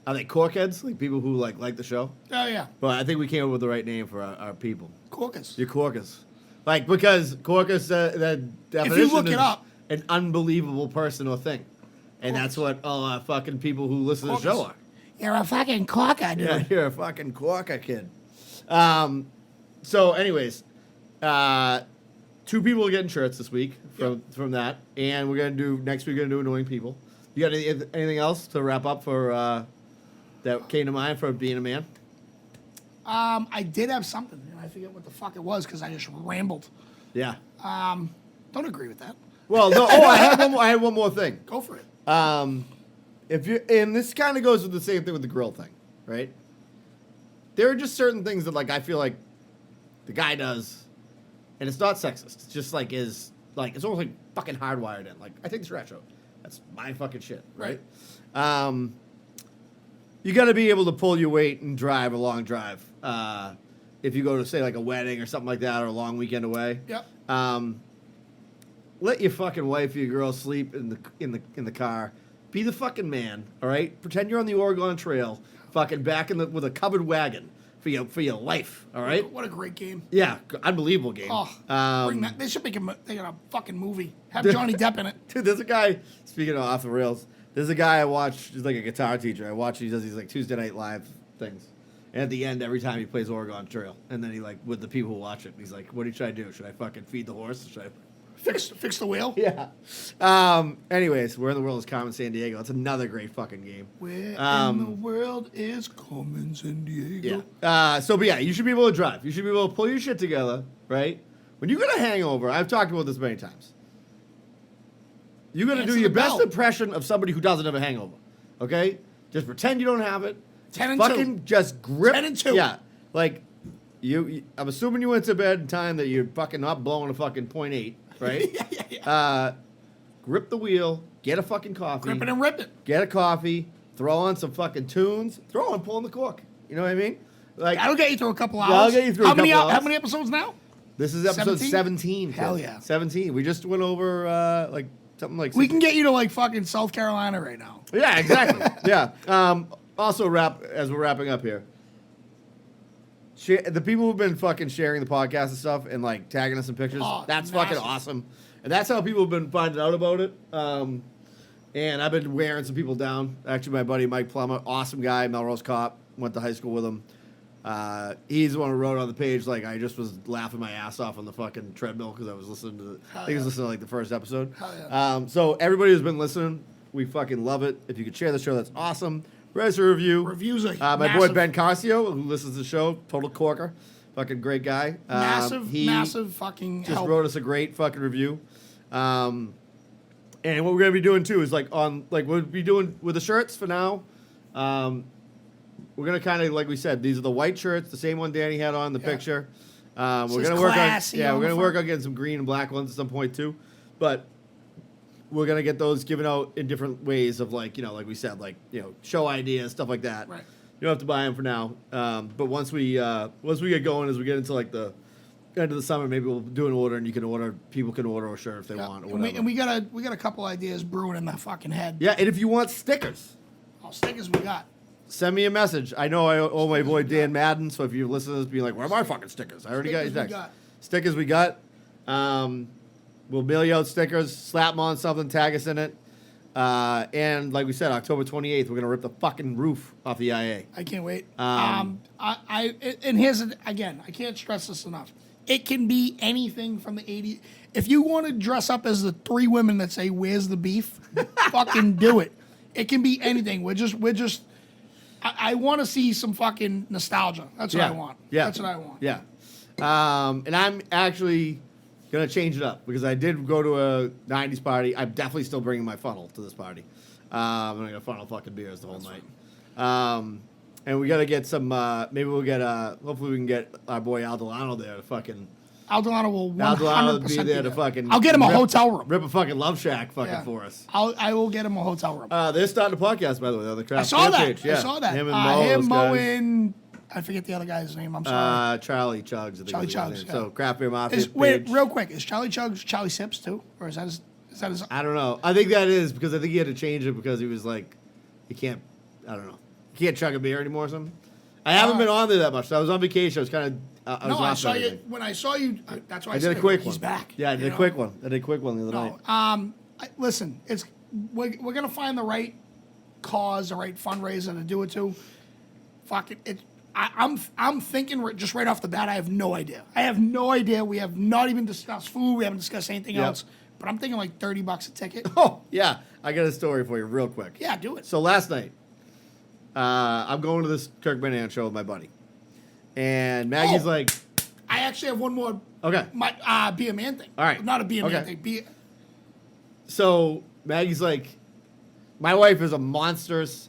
Are they corkheads? Like people who like the show?" Oh yeah. But I think we came up with the right name for our people. Caucus. You're corkus, like because corkus the definition look is it up- an unbelievable person or thing, and that's what all fucking people who listen to the show Corkus. are. You're a fucking corker, dude. Yeah, you're a fucking corker kid. So, anyways, 2 people are getting shirts this week from that, and we're gonna do next week. We're gonna do annoying people. You got anything else to wrap up for that came to mind for being a man? I did have something, and I forget what the fuck it was because I just rambled. Yeah. Don't agree with that. Well, no. Oh, I had one more. I had one more thing. Go for it. If you and this kind of goes with the same thing with the girl thing, right? There are just certain things that like I feel like the guy does, and it's not sexist. It's just like it's almost like fucking hardwired in. Like I take the trash out. That's my fucking shit, right? you got to be able to pull your weight and drive a long drive. If you go to say like a wedding or something like that, or a long weekend away. Yep. Let your fucking wife or your girl sleep in the car. Be the fucking man, all right? Pretend you're on the Oregon Trail, fucking back with a covered wagon for your life, all right? What a great game. Yeah, unbelievable game. Bring that. They should make a fucking movie. Have Johnny Depp in it. Dude, there's a guy, speaking of off the rails, there's a guy I watch, he's like a guitar teacher. I watch, he does these like Tuesday Night Live things. And at the end, every time he plays Oregon Trail, and then he like, with the people who watch it, he's like, what should I do? Should I fucking feed the horse? Should I... Fix the wheel? Yeah. Anyways, Where in the World is Carmen San Diego? It's another great fucking game. Where in the world is Carmen San Diego? Yeah. But yeah, you should be able to drive. You should be able to pull your shit together, right? When you get a hangover, I've talked about this many times. You got to do your best impression of somebody who doesn't have a hangover, okay? Just pretend you don't have it. 10 and fucking 2. Just grip. 10 and 2. Yeah. Like, I'm assuming you went to bed in time that you're fucking not blowing a fucking .8. Right? yeah. Grip the wheel, get a fucking coffee. Grip it and rip it. Get a coffee, throw on some fucking tunes, throw on Pulling the Cork. You know what I mean? Like, that'll get you through a couple hours. That'll get you through a couple hours. How many episodes now? This is episode 17. Hell yeah. 17. We just went over like something like... We can get you to like fucking South Carolina right now. Yeah, exactly. Yeah. Also, as we're wrapping up here, the people who've been fucking sharing the podcast and stuff and like tagging us in pictures, that's fucking awesome. And that's how people have been finding out about it. And I've been wearing some people down. Actually, my buddy Mike Plummer, awesome guy, Melrose cop, went to high school with him. He's the one who wrote on the page, like, I just was laughing my ass off on the fucking treadmill because I was listening to I think I was listening to like the first episode. So everybody who's been listening, we fucking love it. If you could share the show, that's awesome. Where's a review? Reviews are my massive. boy Ben Carcio, who listens to the show, total corker, fucking great guy. Massive fucking just help. wrote us a great fucking review. And what we're gonna be doing too is like we'll be doing with the shirts for now. We're gonna kind of, like we said, these are the white shirts, the same one Danny had on the picture. We're gonna work on getting some green and black ones at some point too, but. We're gonna get those given out in different ways of like we said, like show ideas, stuff like that. Right. You don't have to buy them for now, but once we get going, as we get into like the end of the summer, maybe we'll do an order, and people can order a shirt if they want or whatever. And we got a couple ideas brewing in the fucking head. Yeah, and if you want stickers, stickers we got. Send me a message. I know I owe my boy Dan Madden, so if you listen to this, be like, where are my fucking stickers? I already got your text. Stickers we got. We'll mail you out stickers, slap them on something, tag us in it. And like we said, October 28th, we're going to rip the fucking roof off the IA. I can't wait. And here's, again, I can't stress this enough. It can be anything from the 80s. If you want to dress up as the three women that say, where's the beef? Fucking do it. It can be anything. I want to see some fucking nostalgia. That's what I want. Yeah. That's what I want. Yeah. And I'm actually... gonna change it up because I did go to a 90s party. I'm definitely still bringing my funnel to this party. I'm gonna funnel fucking beers the whole night. And we gotta get some. Maybe we'll get. Hopefully we can get our boy Al Delano there to fucking. Al Delano will 100% be there to fucking. I'll get him a hotel room. Rip a fucking love shack fucking for us. I will get him a hotel room. They're starting a podcast by the way on the Craft I saw that. page. Yeah. I saw that. Him and Mo and I forget the other guy's name. I'm sorry. Charlie Chugs. Charlie Chugs. Yeah. So Craft Beer Mafia. Wait, real quick. Is Charlie Chugs Charlie Sips too, or is that his? I don't know. I think that is because I think he had to change it because he was like, he can't. I don't know. He can't chug a beer anymore or something. I haven't been on there that much. So I was on vacation. I was kind of. I saw you when I saw you. That's why I did a quick one. He's back. Yeah, I did a quick one. I did a quick one the other night. Listen, we're gonna find the right cause, the right fundraiser to do it to. Fuck it. I'm thinking just right off the bat. I have no idea. We have not even discussed food. We haven't discussed anything else. But I'm thinking like $30 a ticket. Oh yeah, I got a story for you real quick. Yeah, do it. So last night, I'm going to this Kirk Banana show with my buddy, and Maggie's like, I actually have one more. Okay. My be a man thing. All right. Not a be a man Okay. thing. So Maggie's like, my wife is a monstrous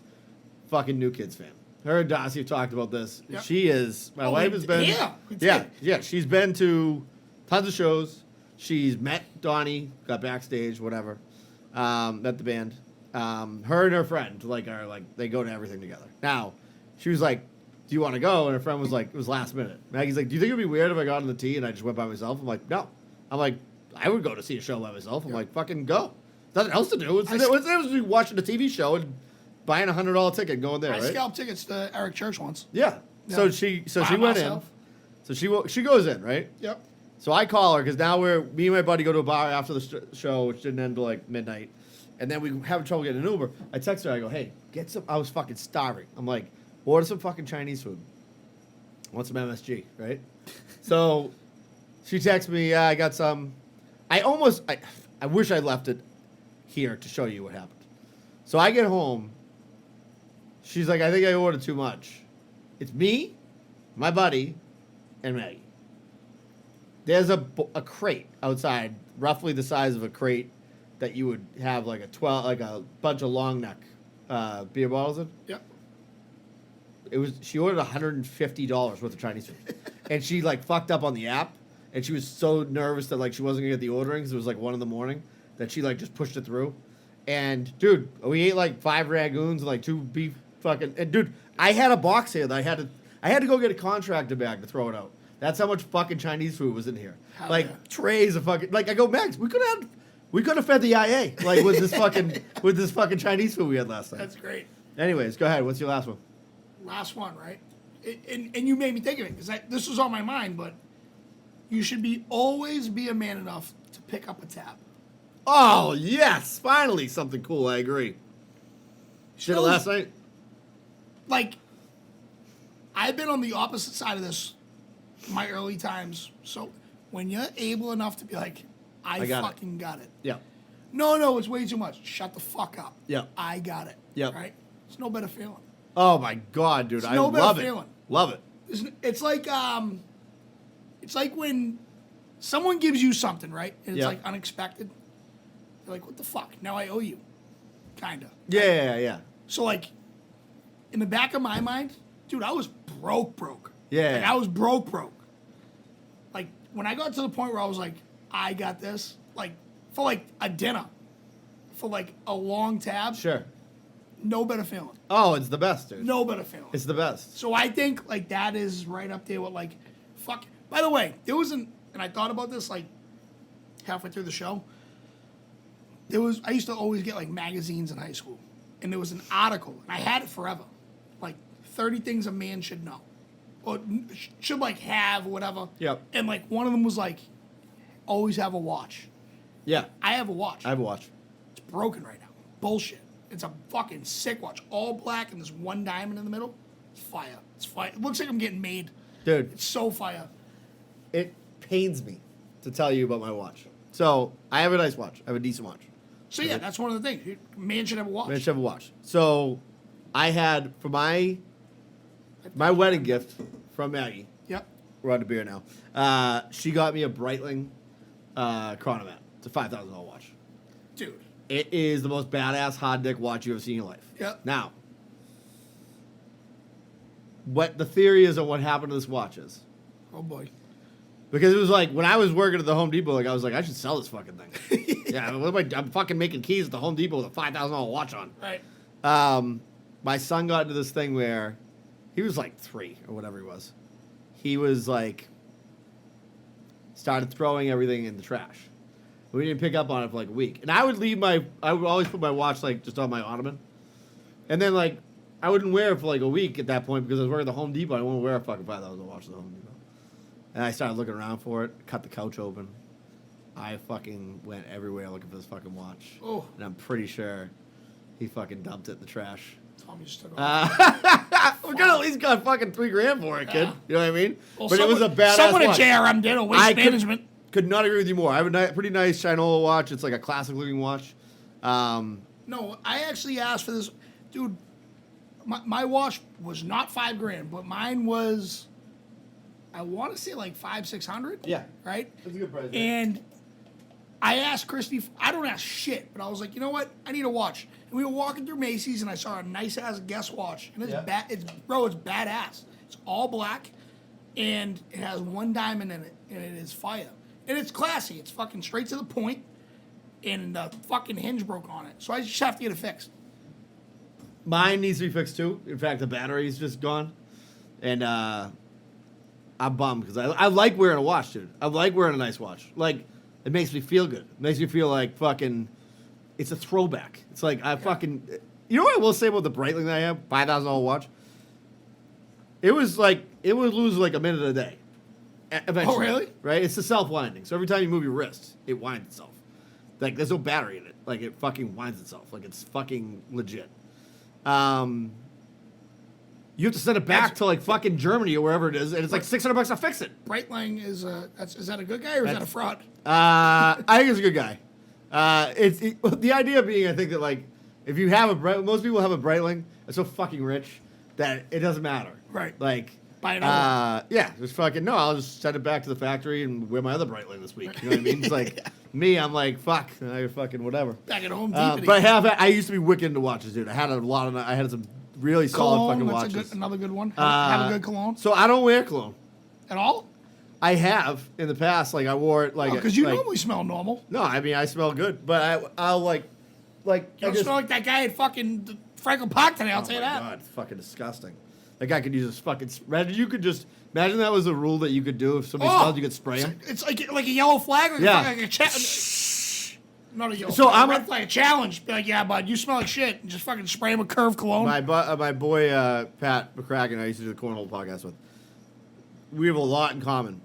fucking New Kids fan. Her and Darcy have talked about this. Yep. She is. My wife has been. Yeah. She's been to tons of shows. She's met Donnie, got backstage, whatever. Met the band. Her and her friend are they go to everything together. Now, she was like, "Do you want to go?" And her friend was like, "It was last minute." Maggie's like, "Do you think it'd be weird if I got on the tee and I just went by myself?" I'm like, "No." I'm like, "I would go to see a show by myself." I'm like, "Fucking go." Nothing else to do. It was watching a TV show and buying $100 ticket and going there. I right? scalped tickets to Eric Church once. Yeah. So Yeah. she By went myself. in. So she goes in, right? Yep. So I call her because now me and my buddy go to a bar after the show, which didn't end till like midnight, and then we have trouble getting an Uber. I text her. I go, "Hey, get some." I was fucking starving. I'm like, "Order some fucking Chinese food. I want some MSG, right?" So she texts me, "Yeah, I got some." I wish I left it here to show you what happened. So I get home. She's like, "I think I ordered too much." It's me, my buddy, and Maggie. There's a crate outside, roughly the size of a crate that you would have like a bunch of long neck beer bottles in. Yep. She ordered $150 worth of Chinese food, and she like fucked up on the app, and she was so nervous that like she wasn't gonna get the ordering because it was like 1 a.m. that she like just pushed it through. And dude, we ate like 5 ragoons and like 2 beef fucking. And dude, I had a box here that I had to go get a contractor bag to throw it out. That's how much fucking Chinese food was in here. Hell like yeah. trays of fucking. Like I go, Max, we could have fed the IA like with this fucking Chinese food we had last night. That's great. Anyways, go ahead. What's your last one? Last one, right? And you made me think of it because this was on my mind, but you should always be a man enough to pick up a tab. Oh yes, finally something cool. I agree. Did it last night? Like, I've been on the opposite side of this in my early times. So when you're able enough to be like, I fucking got it. Yeah. No, it's way too much. Shut the fuck up. Yeah. I got it. Yeah. Right? It's no better feeling. Oh my god, dude, It's I no better love it. feeling. Love it. It's like when someone gives you something, right? And it's Yeah. like unexpected. You're like, what the fuck? Now I owe you. Kinda. Yeah. So like, in the back of my mind, dude, I was broke. Yeah. Like, I was broke. Like, when I got to the point where I was like, I got this, like, for like a dinner, for like a long tab, Sure. no better feeling. Oh, it's the best, dude. No better feeling. It's the best. So I think like that is right up there with like, fuck. By the way, and I thought about this like halfway through the show. I used to always get like magazines in high school, and there was an article, and I had it forever, like 30 things a man should know, or should like have, whatever. Yep. And like one of them was like, always have a watch. Yeah. I have a watch. I have a watch. It's broken right now. Bullshit. It's a fucking sick watch, all black, and there's 1 diamond in the middle. It's fire. It's fire. It looks like I'm getting made. Dude, It's so fire. it pains me to tell you about my watch. So, I have a nice watch. I have a decent watch. So yeah, that's one of the things. Man should have a watch. I should have a watch. So, I had, for my wedding gift from Maggie, Yep. we're on to beer now, she got me a Breitling chronomat. It's a $5,000 watch. Dude. It is the most badass hard dick watch you've ever seen in your life. Yep. Now, what the theory is on what happened to this watch is, Oh boy. because it was like when I was working at the Home Depot, like I was like, I should sell this fucking thing. Yeah, what am I'm fucking making keys at the Home Depot with a $5,000 watch on. Right. My son got into this thing where he was like 3 or whatever he was. He was like, started throwing everything in the trash. We didn't pick up on it for like a week. And I would always put my watch like just on my ottoman. And then like, I wouldn't wear it for like a week at that point because I was working at the Home Depot. I didn't want to wear a fucking $5,000 watch at the Home Depot. And I started looking around for it, cut the couch open. I fucking went everywhere looking for this fucking watch. Oh. And I'm pretty sure he fucking dumped it in the trash. Tommy just took off. We could at least got fucking $3,000 for it, kid. Yeah. You know what I mean? Well, but it was a badass someone watch. at JRM did a waste management. Could not agree with you more. I have a pretty nice Shinola watch. It's like a classic looking watch. No, I actually asked for this. Dude, my watch was not $5,000, but mine was, I want to say like $500-600. Yeah. Right? That's a good price. And I asked Christy, I don't ask shit, but I was like, you know what? I need a watch. And we were walking through Macy's, and I saw a nice ass Guess watch, and it's it's badass. It's all black, and it has 1 diamond in it, and it is fire. And it's classy. It's fucking straight to the point. and the fucking hinge broke on it. So I just have to get it fixed. Mine needs to be fixed too. In fact, the battery's just gone, and I'm bummed because I like wearing a watch, dude. I like wearing a nice watch. Like, it makes me feel good. It makes me feel like fucking. It's a throwback. It's like I fucking. You know what I will say about the Breitling that I have? $5,000 watch. It was like it would lose like a minute a day. Eventually, Oh, really? Right? It's the self-winding. So every time you move your wrist, it winds itself. Like there's no battery in it. Like it fucking winds itself. Like it's fucking legit. You have to send it back to like fucking Germany or wherever it is, and it's like $600 to fix it. Breitling is that a good guy or is that a fraud? I think it's a good guy. The idea being, I think that like if you have most people have a Breitling, they're so fucking rich that it doesn't matter. Right. Like Buy another yeah, just fucking no. I'll just send it back to the factory and wear my other Breitling this week. You know what I mean? It's like me. I'm like fuck. I fucking whatever. Back at home, deep But I used to be wicked into watches, dude. I had some really solid cologne, fucking that's watches. another good one. Have a good cologne So I don't wear cologne. at all? I have in the past. Like I wore it like Because you like, normally smell normal. No, I mean I smell good, but I'll like You I don't just, smell like that guy at fucking Franklin Park today. I'll oh tell you my that. God, it's fucking disgusting. That guy could use his fucking. Imagine that was a rule that you could do if somebody smelled, you could spray him. It's like a yellow flag or Yeah. like a not a yellow So flag. I'm red flag, a challenge. Be like, yeah, bud, you smell like shit. And just fucking spray him with Curve cologne. My boy Pat McCracken, I used to do the Cornhole podcast with. We have a lot in common.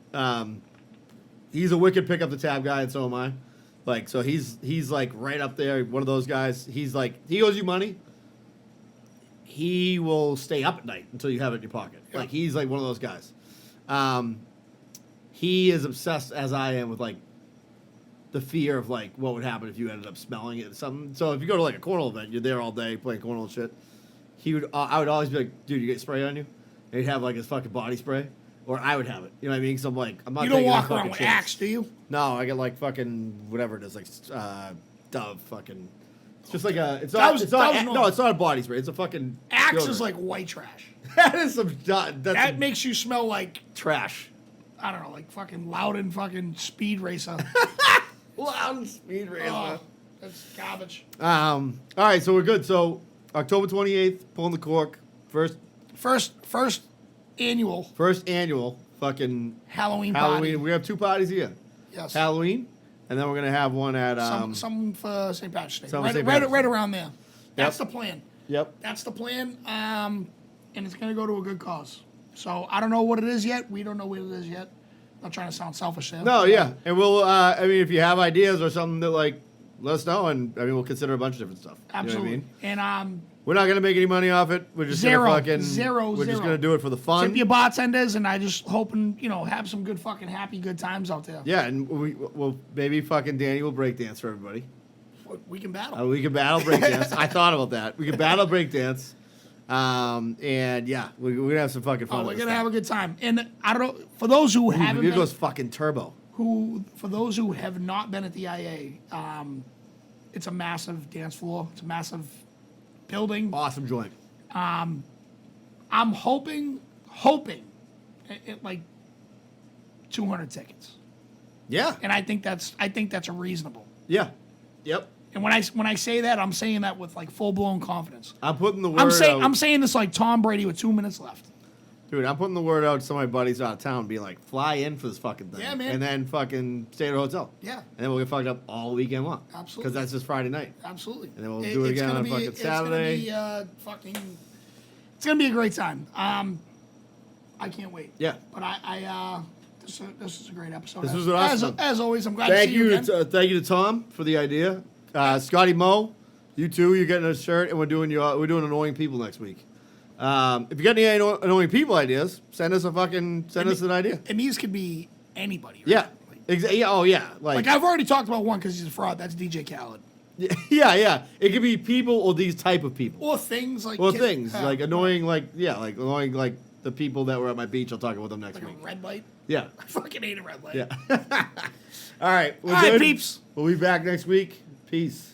He's a wicked pick up the tab guy, and so am I. Like, so he's like right up there. One of those guys. He's like, he owes you money. He will stay up at night until you have it in your pocket. Yeah. Like, he's like one of those guys. He is obsessed as I am with like the fear of like what would happen if you ended up smelling it or something. So if you go to like a cornhole event, you're there all day playing cornhole and shit. I would always be like, dude, you get spray on you? And he'd have like his fucking body spray. Or I would have it. You know what I mean? Because I'm like, I'm not You don't taking a walk fucking around with chance. Axe, do you? No, I get like fucking whatever it is, like Dove fucking. It's just like a. It's Dove's not. normal. No, it's not a body spray. It's a fucking. Axe deodorant. is like white trash. That is some. That's That some makes you smell like, trash. I don't know, like fucking Loudon fucking Speed Racer. Loud speed racer. Oh, that's garbage. All right, so we're good. So October 28th, pulling the cork. First Annual annual fucking Halloween Halloween. party. We have two parties here. Yes. Halloween, and then we're gonna have one at Some for St. Patrick's Day. some for Right, St. right, Patrick's right Day. around there. That's the plan. Yep. That's the plan. And it's going to go to a good cause. So I don't know what it is yet. We don't know what it is yet. Not trying to sound selfish there. No, yeah, and we'll. I mean, if you have ideas or something that like, let us know, and I mean, we'll consider a bunch of different stuff. Absolutely. You know what I mean? And We're not gonna make any money off it. We're just Zero. gonna fucking Zero. We're just Zero. gonna do it for the fun. tip your bartenders, and I just hoping, have some good fucking happy good times out there. Yeah, and we'll maybe fucking Danny will break dance for everybody. We can battle. We can battle break dance. I thought about that. We can battle break dance. And yeah, we're gonna have some fucking fun. We're gonna have a good time. And I don't know, for those who haven't It been, goes fucking turbo. for those who have not been at the IA, it's a massive dance floor. It's a massive building. Awesome joint. I'm hoping at like 200 tickets, Yeah. and I think that's a reasonable. Yeah. Yep. And when I say that, I'm saying that with like full blown confidence. I'm putting the word out. I'm saying this like Tom Brady with 2 minutes left. Dude, I'm putting the word out to some of my buddies out of town, being like, fly in for this fucking thing. Yeah, man. And then fucking stay at a hotel. Yeah. And then we'll get fucked up all weekend long. Absolutely. Because that's just Friday night. Absolutely. And then we'll do it again on fucking Saturday. It's gonna be a great time. I can't wait. Yeah. But this is a great episode. This was an awesome. As always, I'm glad to see you again. Thank you to Tom for the idea. Scotty Moe, you too. You're getting a shirt, and we're doing annoying people next week. If you got any annoying people ideas, send us an idea. And these could be anybody. Right? Yeah. Yeah. Oh yeah. Like I've already talked about one because he's a fraud. That's DJ Khaled. Yeah. It could be people or these type of people. Or things like. Like annoying, like annoying, like the people that were at my beach. I'll talk about them next Like week. a red light. Yeah. I fucking hate a red light. Yeah. All right. We're All right, good. peeps. We'll be back next week. Peace.